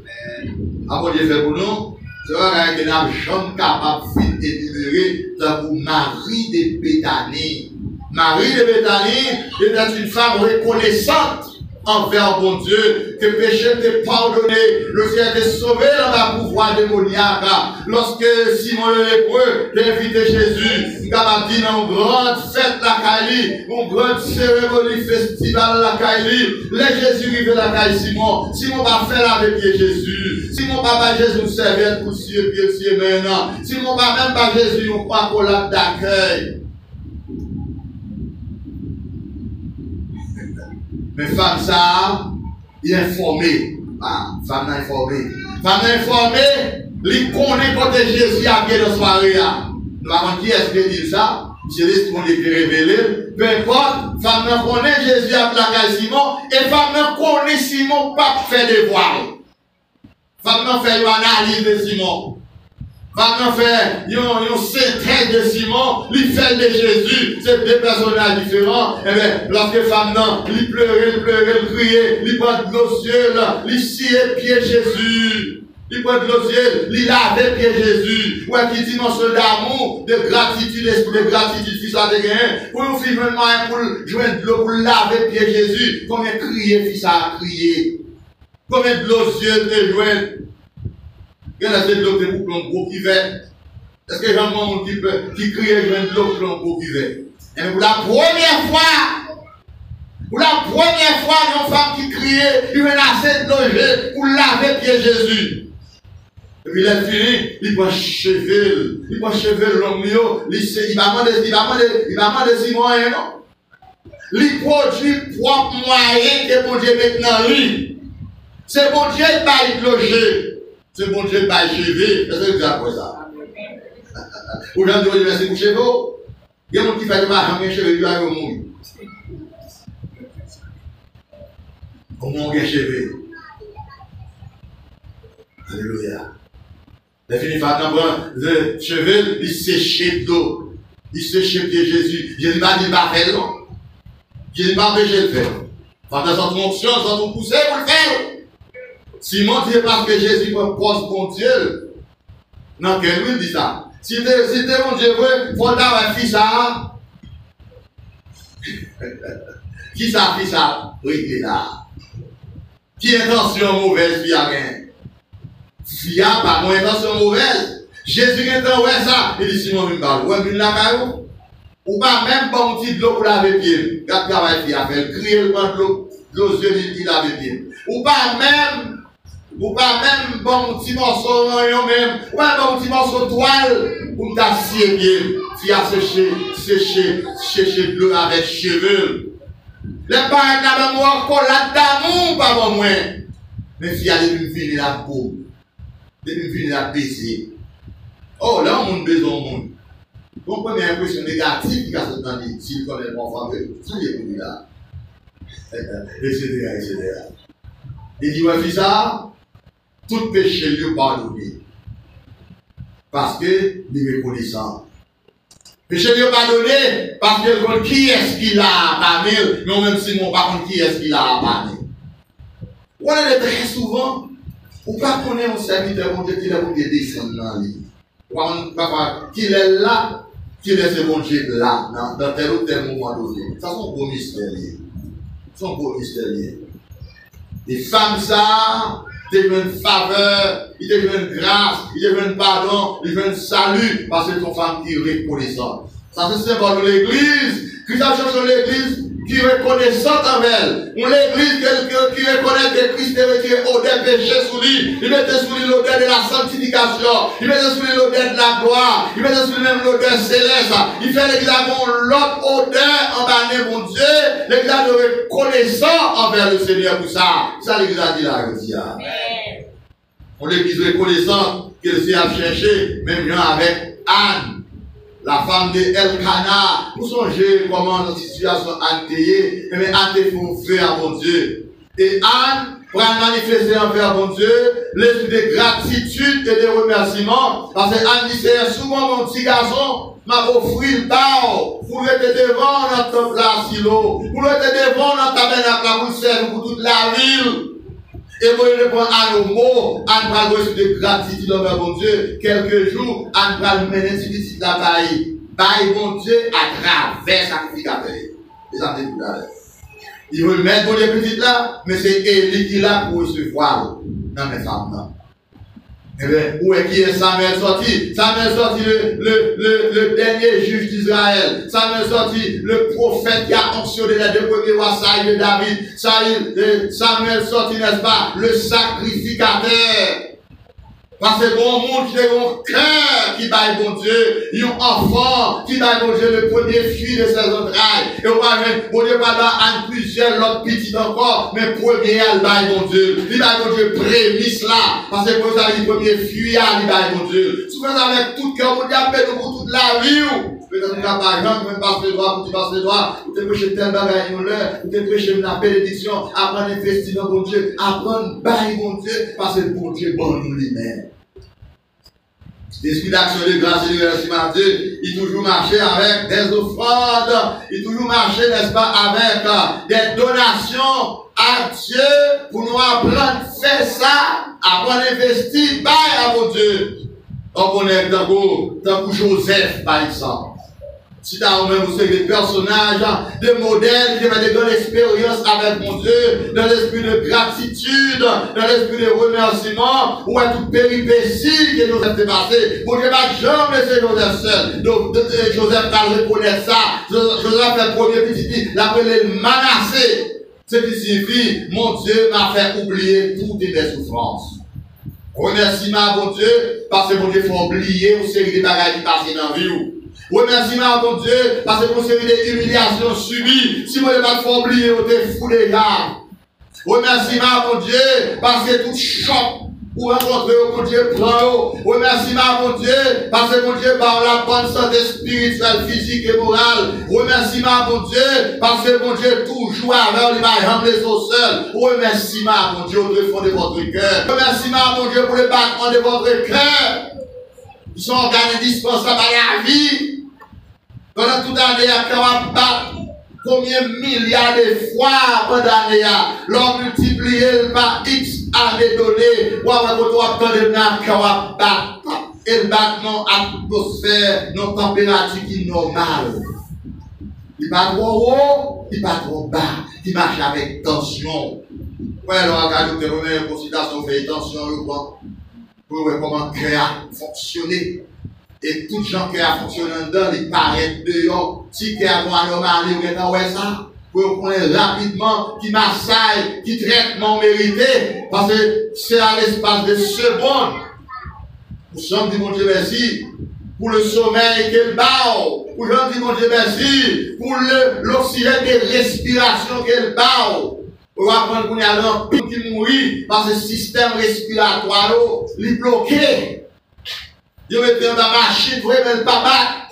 D: Ah, mon Dieu fait pour nous. C'est vrai que nous sommes jamais capables de délivrer pour Marie de Béthanie. Marie de Béthanie était une femme reconnaissante envers bon Dieu, que péché t'est pardonné, le ciel t'est sauvé dans la pouvoir démoniaque. Lorsque Simon le lépreux t'a invité Jésus, il a dit dans une grande fête la Kaili, une grande cérémonie festivale la Kaili, les Jésus arrivent la Kaili Simon. Simon va faire avec Jésus. Simon va pas Jésus une serviette pour cieux pieds maintenant. Simon va même pas Jésus une accolade d'accueil. Mais femme ça, il est informé. Ah, femme n'a informé. Femme n'a informé, il connaît quand Jésus a bien dans la soirée. Nous avons qui est-ce qui dit ça? C'est l'esprit qui est révélé. Peu importe, femme n'a connaît Jésus a plaqué Simon, et femme n'a connaît Simon pas faire des voiles. Femme n'a fait une analyse de Simon. Femme n'a fait une synthèse de Simon, il fait de Jésus, c'est deux personnages différents. Et bien, lorsque femme n'a, il pleurait, il criait, il prend de l'eau ciel, il sciait pied Jésus. Il prend de l'eau ciel, il lavait pied Jésus. Ouais, qui dit dimension d'amour, de gratitude, esprit de gratitude, fils à gagner. Pour nous faire un pour joindre de l'eau, pour laver pied Jésus. Combien crier, fils à crier. Combien de l'eau ciel te joindre. Il y a de l'eau pour un gros qui va. Est-ce que j'ai un monde qui crie et joint de l'eau pour un gros qui va? Et pour la première fois, une femme qui criait, il vient assez de l'eau pour laver pied Jésus. Et puis il est fini, il prend cheveux l'homme, il va demander Simon, non? Il produit propre moyen que bon Dieu maintenant lui. C'est bon Dieu qui va loger. C'est bon Dieu qui va cheveux. Est-ce que vous avez compris ça? Ou j'en dis, merci pour cheveux. Il y a des gens qui font des marques, mais cheveux, ils vont mourir. Comment on gagne cheveux? Alléluia. Les filles font les cheveux, ils séchent d'eau. Ils séchent de Jésus. Jésus m'a dit, pas faire, non? Jésus m'a empêché de le faire. Pendant son onction, son poussé pour le faire. Simon dit parce que Jésus propose bon Dieu. Non, quel lui dit ça? Si t'es bon Dieu, il faut avoir fils ça. Qui ça, fils ça? Oui, il est là. Qui intention mauvaise, fille à rien? Fille à pas mon intention mauvaise. Jésus entend ouais ça. Il dit Simon, il me parle. Ouais, il la caillou. Ou pas même bon petit de l'eau pour laver pied. Quand travail fille à faire, crier le vent de l'eau, l'eau il lave pied. Ou pas même bon petit morceau même, ou pas bon petit morceau de toile pour t'assier bien, fi à sécher de l'eau avec cheveux. Les parents n'a même pas collade d'amour, pas bon moins. Mais fi à depuis finir la peau, depuis finir la baiser. Oh là on monde besoin au monde. Donc première impression négative qui a ce temps dit, s'il connaît mon fameux, ça y est pour lui là. Etc. Il dit ouais fils ça. Tout péché lui pardonné. Parce que il est reconnaissant. Péché lui pardonné parce que qui est-ce qu'il a parmi, mais même si mon par contre qui est-ce qu'il a parmi. On est très souvent, ou pas connaître un serviteur bon Dieu qui est pour descendre dans lui. Papa, qu'il est là, qu'il est ce bon Dieu là, dans tel ou tel moment donné. Ça, c'est un gros mystère. C'est un gros mystère. Les femmes, ça, il te veut une faveur, il te veut une grâce, il te veut un pardon, il te veut un salut, parce que ton femme qui est reconnaissante. Ça c'est symbole de l'église. Christ a cherché l'église qui est reconnaissante envers elle. Ou l'église qui reconnaît que Christ est retiré odeur péché sous lui. Il mettait sous lui l'odeur de la sanctification. Il mettait sous lui l'odeur de la gloire. Il mettait sous lui même l'odeur céleste. Il fait l'église avec l'autre odeur en bas mon Dieu. L'église de reconnaissant envers le Seigneur pour ça. Ça l'église a dit là, je dis. On l'église reconnaissante que le Seigneur a cherché, même avec Anne. La femme de Elkana, vous songez comment dans cette situation Anne était, mais Anne fait un feu à mon Dieu. Et Anne, pour manifester envers mon Dieu, l'esprit de gratitude et de remerciement, parce que Anne dit, c'est souvent mon petit garçon, m'a offert le tao, pour être devant notre temple là, silo, pour être devant notre tabernacle là, pour servir pour toute la ville. Et moi, je réponds à nos mots, Anne va reçu de gratitude envers mon Dieu. Quelques jours, Anne va mener sur le travail. Bail mon Dieu à travers sacrificateur. Les gens disent tout à l'heure. Il veut mettre pour les petites là, mais c'est Élie qui l'a pour recevoir dans mes femmes. Eh bien, où est qui est Samuel sorti? Samuel sorti le dernier juge d'Israël. Samuel sorti le prophète qui a fonctionné les deux premiers rois, Saïl et David. Samuel sorti, n'est-ce pas, le sacrificateur. Parce que bon monde qui a un cœur qui baille bon Dieu, il y a un enfant qui baille bon Dieu le premier fruit de ses entrailles. Et on va dire, bon Dieu, pas dans plusieurs l'autre petit encore, mais premier, il baille bon Dieu. Il baille bon Dieu prémisse là. Parce que vous avez le premier fruit, il baille bon Dieu. Souvent avec tout cœur, vous dites, pour toute la vie. Peut-être que par exemple, même passe le droit, vous passe le droit, vous te prêchez tel bagage, vous te prêchez la bénédiction, apprendre à investir dans bon Dieu, apprendre à bailler bon Dieu, parce que bon Dieu, bon nous lui-même. L'esprit d'action de grâce et de remerciement de Dieu, il toujours marché avec des offrandes, il toujours marché, n'est-ce pas, avec des donations à Dieu pour nous apprendre à faire ça, apprendre à investir, bailler à mon Dieu. Donc on est dans le Joseph, par exemple. Si tu as même vous des personnages, des modèles qui ont des grandes expériences avec mon Dieu, dans l'esprit de gratitude, dans l'esprit de remerciement, ou à toute péripétie que Joseph s'est passé. Mon Dieu va jamais laisser Joseph seul. Donc, Joseph va reconnaître ça. Joseph est le premier petit, l'appelé Manassé. Ce qui signifie, mon Dieu m'a fait oublier toutes mes souffrances. Remerciement à mon Dieu, parce que mon Dieu faut oublier une série de bagages qui passent dans la vie. Remerciement à mon Dieu, parce que pour série d'humiliations subies, si vous ne pas oublier, vous êtes fou des gars. Remerciement à mon Dieu, parce que tout choc, pour rencontrer mon Dieu, prend. Remerciement à mon Dieu, parce que mon Dieu, par la bonne santé spirituelle, physique et morale. Remerciement à mon Dieu, parce que mon Dieu, toujours avec les eaux seuls. Remerciement à mon Dieu, au fond de votre cœur. Remerciement à mon Dieu pour le battement de votre cœur. Ils sont organes indispensables à la vie. Pendant toute l'année, il y a combien de milliards de fois pendant l'année, l'on multiplié par X années données, ou avant qu'on doit attendre de et le battement atmosphère, nos températures qui sont normales. Il n'est pas trop haut, il n'est pas trop bas, il marche avec tension. Ouais, alors, regarde, vous avez une consultation, fait tension, pour voir comment le cœur a fonctionné. Et tout gens qui a fonctionné dedans, ils paraissent dehors. Si tu as une anomalie, vous avez ça. Pour connaître rapidement qui massaille, qui traitement mérité. Parce que c'est à l'espace de secondes. Nous sommes dit, mon Dieu, merci. Pour le sommeil qu'elle bat. Pour gens dit, mon Dieu, merci. Pour l'oxygène de respiration qu'elle bat. Pour apprendre qu'on y a un pic qui mourit parce que le système respiratoire est bloqué. Dieu met dans la machine, vraiment pas battre.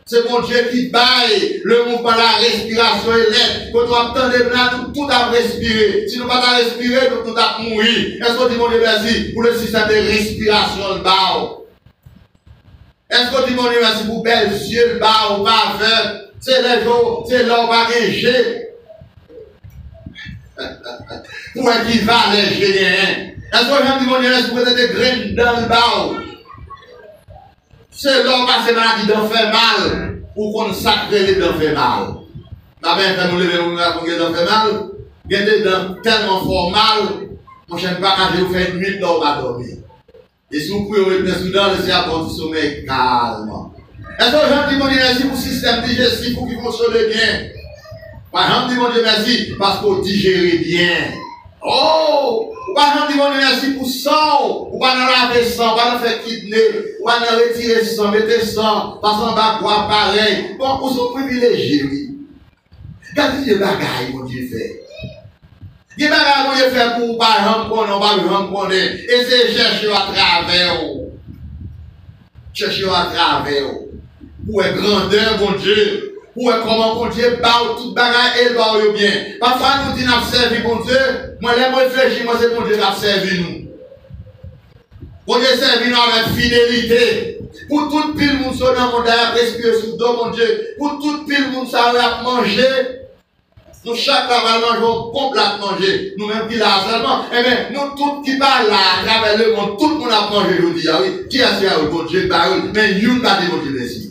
D: C'est mon Dieu qui baille le mouvement de la respiration et l'air. Quand on attend les blancs, tout a respiré. Si nous ne pas respirer, tout a mourir. Est-ce qu'on dit mon Dieu merci pour le système de respiration le bas? Est-ce qu'on dit mon Dieu merci pour belles yeux le bas ou pas aveugle? C'est les jours, c'est l'homme à réger. Pour être qui va les gérer. Est-ce qu'on dit mon Dieu merci pour être des graines dans le bas? C'est l'homme qui a maladie d'en faire mal, ou qu'on sacre les d'en faire mal. La même quand nous levons nous avons d'en faire mal, il y a des dents tellement formales, mon cher pas quand je vous fais une nuit dans va dormir. Et si vous pouvez retenir soudain, laissez apporter du sommeil calmement. Est-ce que j'en dis mon Dieu merci pour le système digestif pour qu'il fonctionne bien? J'en dis mon Dieu merci parce qu'on digère bien. Oh! Ou pas non, dis-moi merci pour sang, ou pas non laver sang, ou pas non faire kidney, ou pas non retirer sang, mettre sang, parce qu'on va boire pareil. Bon, on sont privilégiés, oui. Regardez les bagailles, mon Dieu fait. Les bagailles, mon Dieu fait pour pas remplir, et c'est chercher à travers. Chercher à travers. Pour être grandeur, mon Dieu. Ou comment mon Dieu parle toute bagaille et parle bien. Parfois nous disons nous servi mon Dieu. Moi les réfléchis, moi c'est mon Dieu qui a servi nous. Mon Dieu servi nous avec fidélité. Pour toute pile monde dans le monde à respirer sous dos mon Dieu. Pour toute pile monde ça va manger. Nous chaque fois mangeons complètement manger. Nous même qui là seulement. Eh bien nous tous qui parlent là à travers le monde, tout le monde a mangé aujourd'hui. Oui. Qui a servi mon Dieu parole, mais nous pas dit mon Dieu merci.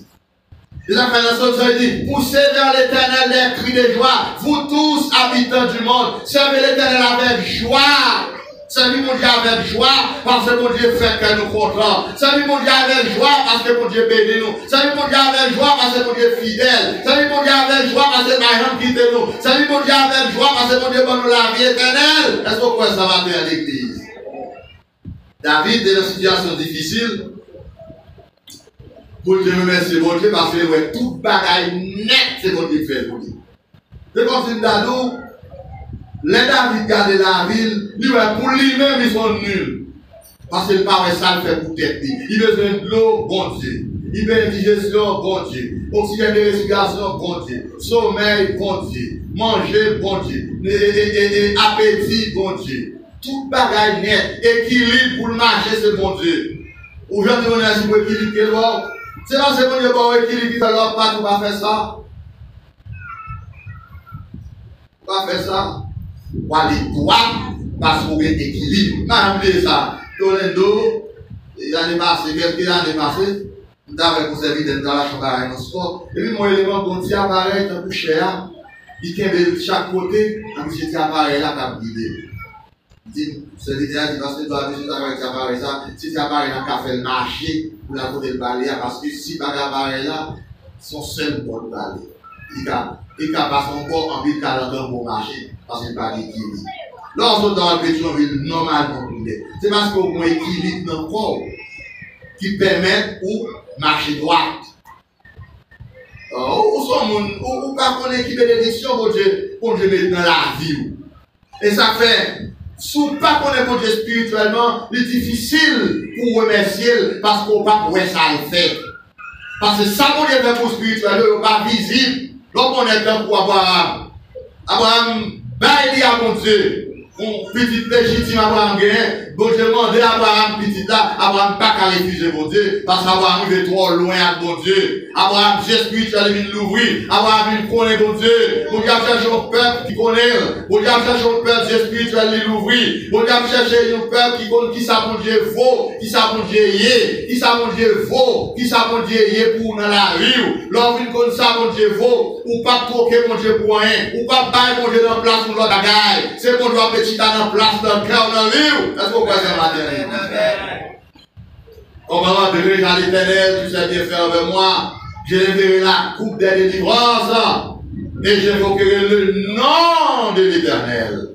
D: Il a fait la solution, il dit, poussez vers l'Éternel des cris de joie, vous tous habitants du monde, servez l'Éternel avec joie. Servez mon Dieu avec joie, parce que mon Dieu fait que nous contents. Servez mon Dieu avec joie, parce que mon Dieu bénit nous. Servez mon Dieu avec joie, parce que mon Dieu est fidèle. Servez mon Dieu avec joie, parce que ma jambe quitte nous. Servez mon Dieu avec joie, parce que mon Dieu donne nous la vie éternelle. Est-ce que vous pouvez ça va faire à l'église? David est dans une situation difficile. Pour Dieu remercier mon Dieu, parce que ouais, tout bagaille net, c'est mon Dieu qui fait pour lui. C'est comme si nous les David gardent la ville, pour lui-même, ils sont nuls. Parce que le pas ça le fait pour tête. Il a besoin de l'eau, bon Dieu. Il a besoin de digestion, bon Dieu. Oxygène de respiration, bon Dieu. Sommeil, bon Dieu. Manger, bon Dieu. Et appétit, bon Dieu. Tout bagaille net, équilibre pour le marché, c'est bon Dieu. Aujourd'hui, on a dit pour équilibrer l'autre. C'est là, c'est bon Dieu pour équilibrer l'autre, pas tout va faire ça. Pas faire ça. Pour aller droit, parce qu'on est équilibre. Madame, ça, Tolendo, l'année passée, quelques années passées, nous avons conservé dans la chambre à un sport. Et puis, mon élément, ton petit appareil, ton coup cher, il tient de chaque côté, un petit appareil là, qui a brûlé. Il dit, c'est l'idéal, parce que tu as besoin d'avoir cet appareil là, si cet appareil là, qui a fait le marché, pour la côté de balai, parce que si cet appareil là, son seul bon balai. Il a passé encore en ville 40 ans pour marcher, parce qu'il n'est pas d'équilibre. Lorsque dans le Pétionville, normalement, c'est parce qu'on a un équilibre dans le corps qui permet de marcher droit. Ou pas qu'on équipe d'édition pour Dieu mettre dans la vie. Et ça fait, si on pas qu'on est pour Dieu spirituellement, c'est difficile pour remercier parce qu'on pas pour ça le fait. Parce que ça qu'on est fait pour spirituellement, n'est pas visible. Donc on est là pour Abraham. Abraham, il dit à mon Dieu, mon petit légitime Abraham gagne, bon Dieu demande à Abraham petit là, Abraham pas qu'à refuser mon Dieu, parce qu'Abraham est trop loin à mon Dieu. Abraham, Dieu spirituel, il l'ouvrir. Abraham, il connaît mon Dieu. Mon Dieu cherche un peuple qui connaît. Mon Dieu cherche un peuple, Dieu spirituel, il l'ouvrir. Mon Dieu cherche un peuple qui connaît, qui ça mon Dieu vaut, qui ça mon Dieu yé, qui ça mon Dieu vaut, qui ça mon Dieu yé pour dans la rue. L'homme qui connaît ça mon Dieu vaut, ou pas troquer mon Dieu pour rien, ou pas bailler mon Dieu dans place pour l'autre bagaille. C'est mon Dieu petit dans place dans le cœur dans la rue. Est-ce que vous croyez ça matin? Comment m'adresser à l'Éternel, tu sais bien faire avec moi. Je leverai la coupe des délivrances et j'évoquerai le nom de l'Éternel.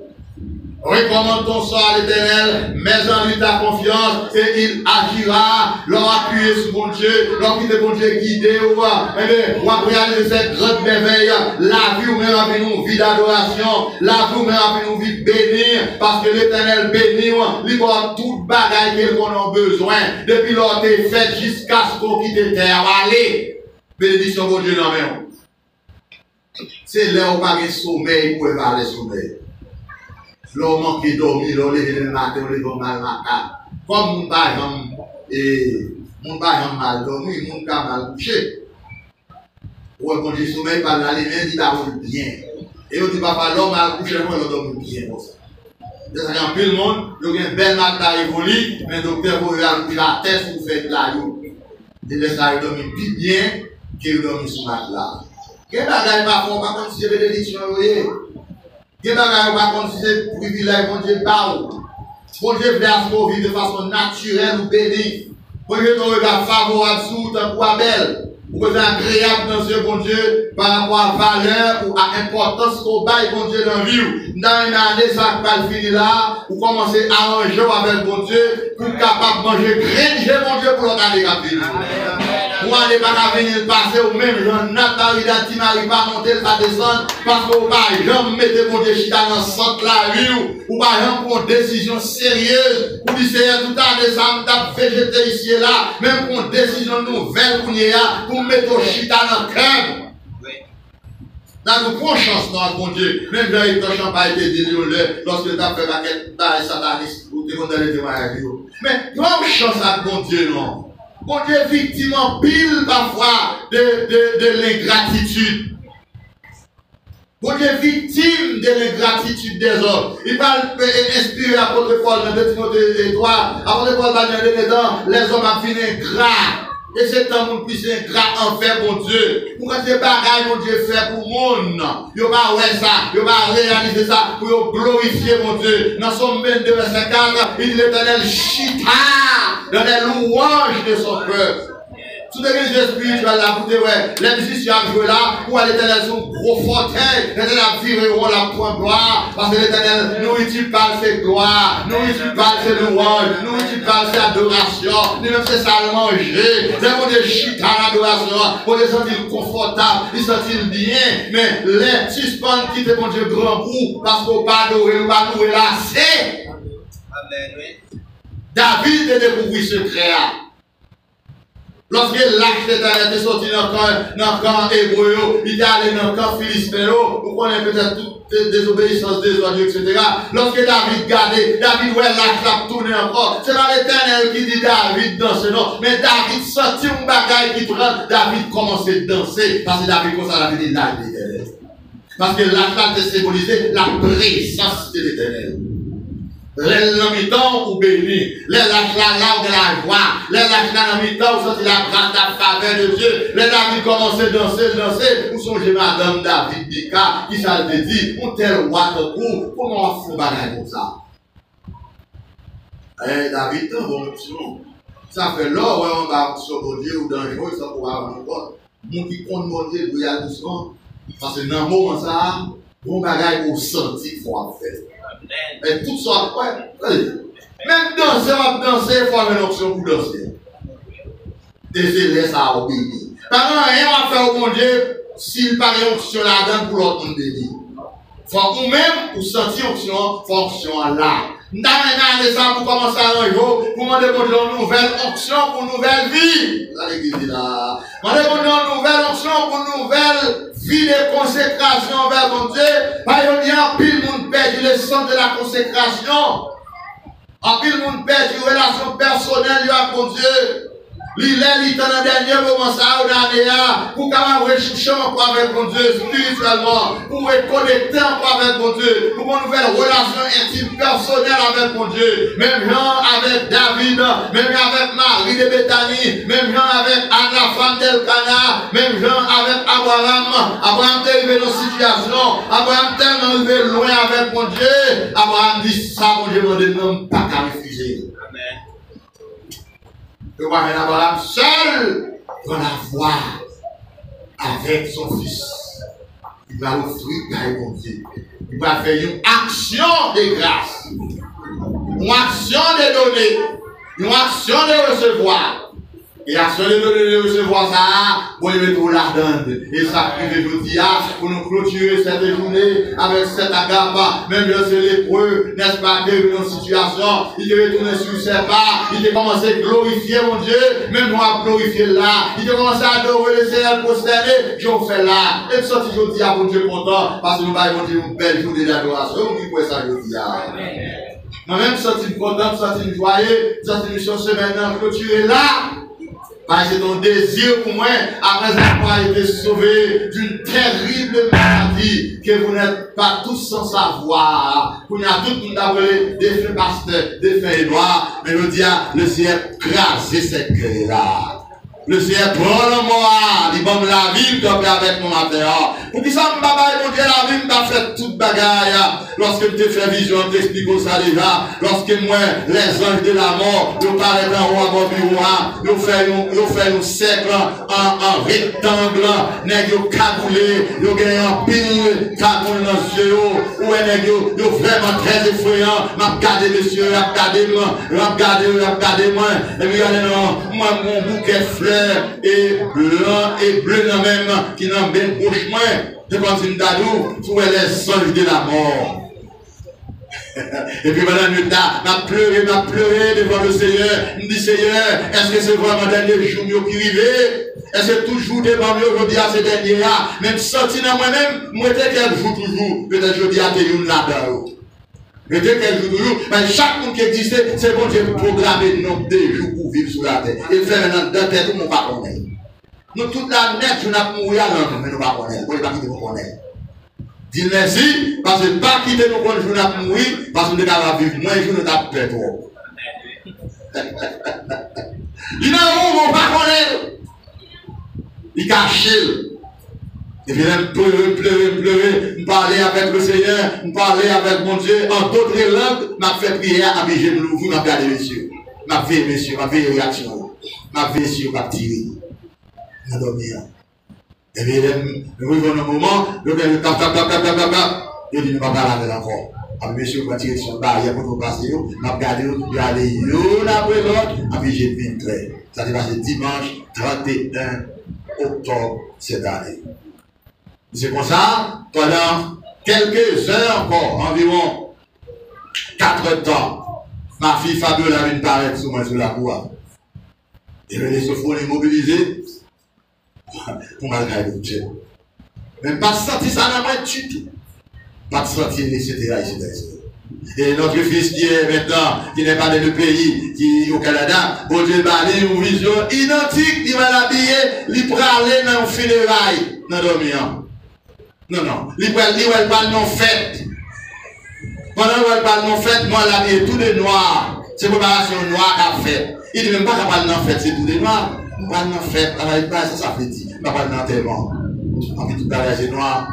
D: Recommande ton sort à l'Éternel, mets en lui ta confiance et il agira, leur appuyer sur mon Dieu, leur quitter mon Dieu guidé ou réaliser cette grande merveille, la vie ou même avec nous, vie d'adoration, la vie ou même avec nous, vie bénir, parce que l'Éternel bénit, il va toute bagaille qu'on a besoin, depuis lors t'es fait jusqu'à ce qu'on quitte terre. Allez! Bénédiction pour Dieu dans même. C'est là où pas de sommeil pour parler sommeil. L'homme manque de dormir, l'homme lever le matin, l'homme mal matin. Comme mon parent mal dormi, mon cas mal couché. Ou quand j'ai sommeil par là, les mains disent bien. Et on dit papa l'homme mal couché, moi l'homme dormi bien comme ça. C'est-à-dire un peu le monde, il y a une belle matin évolue, mais le docteur vous regarde la tête pour faire de la joue. Il laisse la dormir bien. Qui est dormi sur ma là. Quel bagage pas fond, pas comme si c'est bénédiction, vous voyez. Quel bagage pas comme si c'est privilège, mon Dieu parle. Mon Dieu verse vos vies de façon naturelle ou bénie. Mon Dieu, ton regard favorable sur tant pour Abel. Vous êtes agréable dans ce bon Dieu par rapport à valeur ou à importance qu'on baille bon Dieu dans la vie. Dans une année, ça va finir là, vous commencez à arranger avec bon Dieu pour capable de manger grain, mon Dieu, pour l'autre année qui venir. Pour aller pas venir passer ou même Jean Nathalie d'Anti Marie pas monter, pas descendre, parce que vous pas jamais mettre mon Dieu chita dans le centre la vie, ou pas jamais pour une décision sérieuse, ou dire c'est tout à l'heure, ça m'a végété ici et là, même pour une décision nouvelle pour y a, pour mettre au chita dans le cœur. Dans nous prenons chance dans mon Dieu, même quand il n'a pas été dit lorsque tu as fait la quête sataniste, ou tu es condamné de maladie. Mais prends chance à mon Dieu, non. Mon Dieu est victime en pile parfois de l'ingratitude. Mon Dieu est victime de l'ingratitude des hommes. Il va inspirer l'apôtre Paul dans 2 Timothée 3. L'apôtre Paul va dire dedans, les hommes ont fini ingrat. Et c'est un monde plus ingrat en fait, mon Dieu. Pour que ces bagages, mon Dieu, fait pour le monde. Il va pas ouais ça, il va pas réaliser ça pour glorifier, mon Dieu. Dans son 22, verset 4, il dit l'Éternel chita dans les louanges de son peuple. Tout l'église spirituelle là, vous dites, ouais, les musiciens jouent là, pour l'Éternel sont gros fauteuils, l'Éternel vivront la point gloire, parce que l'Éternel, nous il parle ses gloires, nous il parle ses louanges, nous il parle ses adorations, nous même c'est ça le manger, c'est pour des chita l'adoration, pour les sentir confortables, ils sentir bien, mais les suspendre quitter mon Dieu grand goût, parce qu'on pas adorer, on va nous lasser. David a découvert ce secret. Lorsque l'arche d'Éternel est sorti dans le camp hébreu, il est allé dans le camp philistin, vous connaissez peut-être toutes les désobéissances des oiseaux, etc. Lorsque David regardait, David ouais l'arche l'a tourné encore. C'est pas l'Éternel qui dit David danse, non. Mais David sortit un bagage qui prend, David commençait à danser. Parce que David comme ça, David dit l'arche d'Éternel. Parce que l'arche l'a symbolisé la présence de l'Éternel. Les lamitants ou bénis, les lâches là de la joie, les lâches là dans mi-temps où sortit la grâce, la faveur de Dieu, les David commençaient à danser, où songez Madame David Dika, qui ça te dit, on tel roi de coup, comment on fait bagaille comme ça? Eh, David, t'as bon option. Ça fait là, ouais, on va sur mon Dieu ou dangereux, ça pour avoir un compte. Mon qui compte mon Dieu, il y a doucement. Parce que dans le moment ça, bon bagaille au senti qu'il faut faire. Mais tout ça, ouais, même danser, on va danser, il faut avoir une option pour danser. Désolé, ça a obéi. Par contre, rien à faire au bon Dieu s'il paraît une option là-dedans pour l'autre monde béni. Faut ou même pour sentir option, fonction là. Nous avons ça pour commencer à un jour, pour demander une nouvelle option pour une nouvelle vie. Vous allez dire là. On demande une nouvelle option pour une nouvelle vie de consécration vers mon Dieu. Par exemple, il y a un pile monde perdu le sens de la consécration. En pile monde perdu relation personnelle avec mon Dieu. Il est dans le dernier moment, ça, on a déjà, pour qu'on recherche encore avec mon Dieu spirituellement, pour être connecté encore avec mon Dieu, pour une nouvelle relation intime, personnelle avec mon Dieu. Même gens avec David, même avec Marie de Bethanie, même gens avec Anna, femme d'Elkana, même gens avec Abraham. Abraham est arrivé dans une situation, Abraham est tellement arrivé loin avec mon Dieu. Abraham dit ça, mon Dieu, mon Dieu, non, pas qu'à refuser. Amen. Je vois un Abraham seul dans la voie avec son fils. Il va offrir par mon Dieu. Il va faire une action de grâce, une action de donner, une action de recevoir. Et action de donner de recevoir ça, pour y mettre là-dedans. Et ça prive aujourd'hui pour nous clôturer cette journée avec cette agape. Même si c'est l'épreuve, n'est-ce pas, qui est dans une situation, il devait tourner sur ses pas, il devait commencer à glorifier mon Dieu, même nous à glorifier là, il devait commencer à adorer le Seigneur prosterné, j'en fais là. Et sorti aujourd'hui à mon Dieu content, parce que nous allons dire une belle journée d'adoration, qui peut ça aujourd'hui. Moi-même, sorti content, sorti joyeux, sorti une semaine clôturée là. Parce que c'est ton désir pour moi, après avoir été sauvé d'une terrible maladie, que vous n'êtes pas tous sans savoir. Vous n'avez tout le monde appelé des faits pasteurs, des faits Édouard, mais le diable, le Seigneur crasé cette clé-là. Le Seigneur prend le moi, il va me la vie, comme avec mon matin. Pour qui ça me babaye, mon Dieu, la vie m'a fait toute bagaille. Lorsque je te fais vision, je t'explique ça déjà. Lorsque moi, les anges de la mort, nous paraissent en haut à mon bureau, nous faisons un cercle en rectangle, nous cagoulés, nous gagnons en pile, cagoule dans les yeux, ou nous vraiment très effrayants. M'a regardé, monsieur, regardez-moi, et puis moi, mon bouquet fleur. Et blanc et bleu dans même qui n'ont bien proche moins de comme une dadou pour les anges de la mort. Et puis madame Nuta m'a pleuré devant le Seigneur. Il me dit Seigneur, est-ce que c'est vraiment le dernier jour qui arrivé? Est-ce que toujours devant moi aujourd'hui à ces derniers là, même sorti dans moi-même, moi j'étais quel jour toujours, peut-être je dis à tes une là-dedans. Peut-être quel jour toujours, mais chaque monde qui existait, c'est bon Dieu programmer le nombre de jours pour vivre sur la terre. Et faire dans la terre, tout le monde va connaître. Nous, toute la net, je n'ai mourir à l'homme, mais nous ne pas connaître. Vous ne pas quitter nous connaître. Dis merci, parce que pas quitter nous connaître, je n'ai mourir, parce que nous devons vivre moins, je ne t'ai pas trop. Il n'a pas connaître. Il cache. Et puis, il pleurer, parler avec le Seigneur, parler avec mon Dieu, en d'autres langues, m'a fait prière, à mes genoux, vous m'avez regardé, monsieur. M'a fait, monsieur, m'a fait réaction. M'a fait, monsieur, m'a tiré. M'a dormi. Et puis, nous vivons un moment, nous avons il dit, nous ne pas parler encore. Ah, monsieur, vous tirez sur le barrière pour nous passer, m'a regardé, l'un après l'autre, et puis j'ai vu une trait. Ça s'est passé dimanche 31 octobre cette année. C'est pour ça, pendant quelques heures encore, environ 4 temps, ma fille Fabiola vient paraître sur moi sur la cour. Et je laisse le immobilisé pour malgré le Dieu. Même pas sentir ça dans moi du tout. Pas de sentir, etc. Et notre fils qui est maintenant, qui n'est pas dans le pays, qui est au Canada, bon Dieu va aller une vision identique, il va l'habiller, il va aller dans le funérail, dans le dormir. Non, il va pas non fête. Pendant qu'il parle non fête, moi l'habiller tout de noir. C'est préparation noire qu'a fait. Il dit même pas qu'il parle non fête, c'est tout de noir. Il parle non fête, ça fait dire. Il parle non tellement. En fait, tout à c'est noir.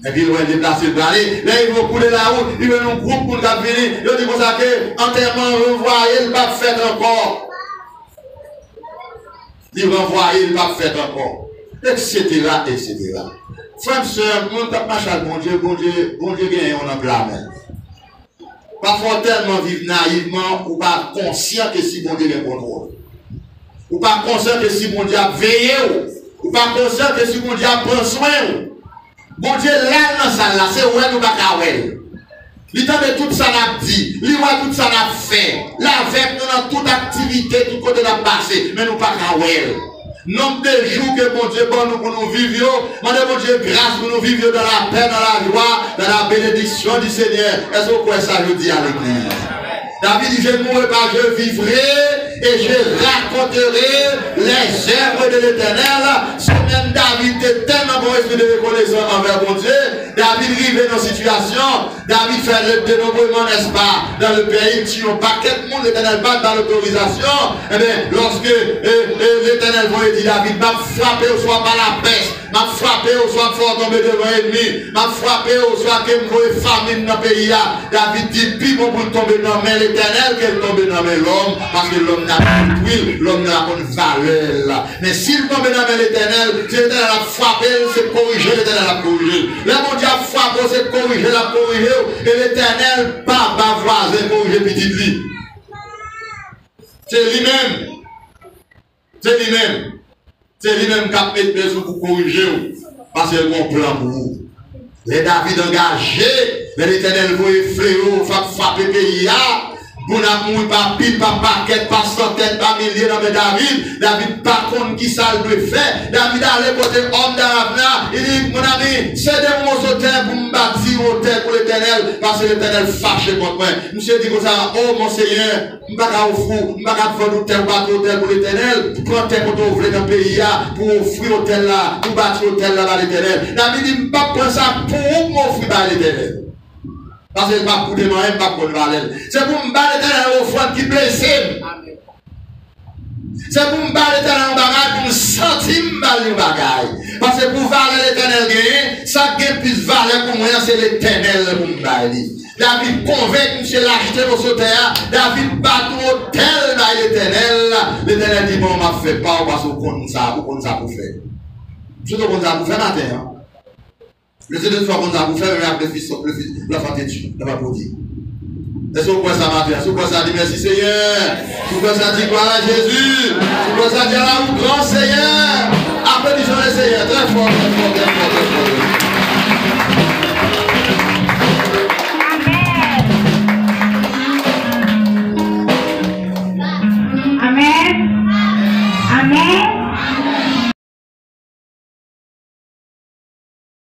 D: Et puis, il va déplacer le aller. Là, ils vont couler la route. Ils veulent un groupe pour nous venir. Ils disent comme ça que, enterrement, renvoyer, il va faire encore. Il va renvoyer, il va faire encore. Etc. Frère, soeur, mon tape machin, bon Dieu, gagne, on en blâme. Parfois, tellement vivre naïvement, ou pas conscient que si bon Dieu est contrôle. Ou pas conscient que si bon Dieu a veillé, ou pas conscient que si bon Dieu a pris soin. Bon Dieu, là, dans ça, là, c'est où nous pas kawel. Il t'a de tout ça n'a dit, il voit tout ça n'a fait. Là, avec nous dans toute activité, tout côté n'a passé, mais nous pas kawel. Nombre de jours que mon Dieu bon nous pour nous vivions, mon Dieu grâce pour nous vivions dans la paix, dans la joie, dans la bénédiction du Seigneur. Est-ce que vous croyez ça, je dis à l'église? David dit, je ne mourrai pas, je vivrai et je raconterai les œuvres de l'Éternel. Ce même David était tellement bon esprit de reconnaissance envers mon Dieu. David arrive dans une situation, David fait le dénombrement, n'est-ce pas, dans le pays, qui n'ont pas quel monde, l'Éternel pas dans l'autorisation. Eh bien, lorsque l'Éternel va dire, David m'a frappé au soir par la peste, m'a frappé au soir fort tomber devant l'ennemi, m'a frappé au soir que me famine dans le pays. David dit, puis bon pour tomber dans main l'Éternel qu'elle tombe dans main l'homme, parce que l'homme n'a pas de huile, l'homme n'a pas de valeur. Mais s'il tombe dans main l'Éternel, si l'Éternel a frappé, c'est corriger, l'Éternel a corrigé. Le mon Dieu a frappé, c'est corriger, l'a corrigé, et l'Éternel, pas voisin, corriger petit lui. C'est lui-même. C'est lui-même. C'est lui-même qui a mis besoin pour corriger, parce qu'il a un plan pour vous. Les David engagés, l'Éternel voyait fléau, frapper le pays. Bon amour, pas pile, pas paquet, pas centaine, pas milliers dans David pas contre qui ça doit faire. David allait côté homme d'Aravna. Il dit, mon ami, c'est de mon hôtel pour me bâtir un hôtel pour l'Éternel, parce que l'Éternel fâche contre moi. Monsieur dit comme ça, oh mon Seigneur, je ne vais pas au fou, je ne vais pas faire hôtel pour l'Éternel, pour prendre terre pour t'ouvrir dans le pays, pour offrir l'hôtel là, pour bâtir l'hôtel là à l'Éternel. David dit, je ne vais pas prendre ça pour m'offrir à l'Éternel. Parce que je ne vais pas pour demander, je ne vais pas pour le valel. C'est pour me battre l'Éternel au front qui blesse. C'est pour me battre l'Éternel en bagaille, pour me sentir me battre le bagaille. Parce que pour valer l'Éternel gagner, ça gagne plus valeur pour moi, c'est l'Éternel pour me battre. David convainc M. l'acheter dans ce terre. David bat tout hôtel dans l'Éternel. L'Éternel dit, bon, m'a fait pas, parce qu'on compte ça pour faire. Je te compte ça pour faire matin. Le Seigneur soit comme ça pour faire le fils, l'enfant têtu, la pour dire. Est-ce que vous pouvez ça matin? Est-ce que vous pouvez ça dire merci Seigneur? Est-ce que vous pouvez ça dire gloire à Jésus? Est-ce que vous pouvez ça dire là où grand Seigneur? Applaudissons le Seigneur très fort.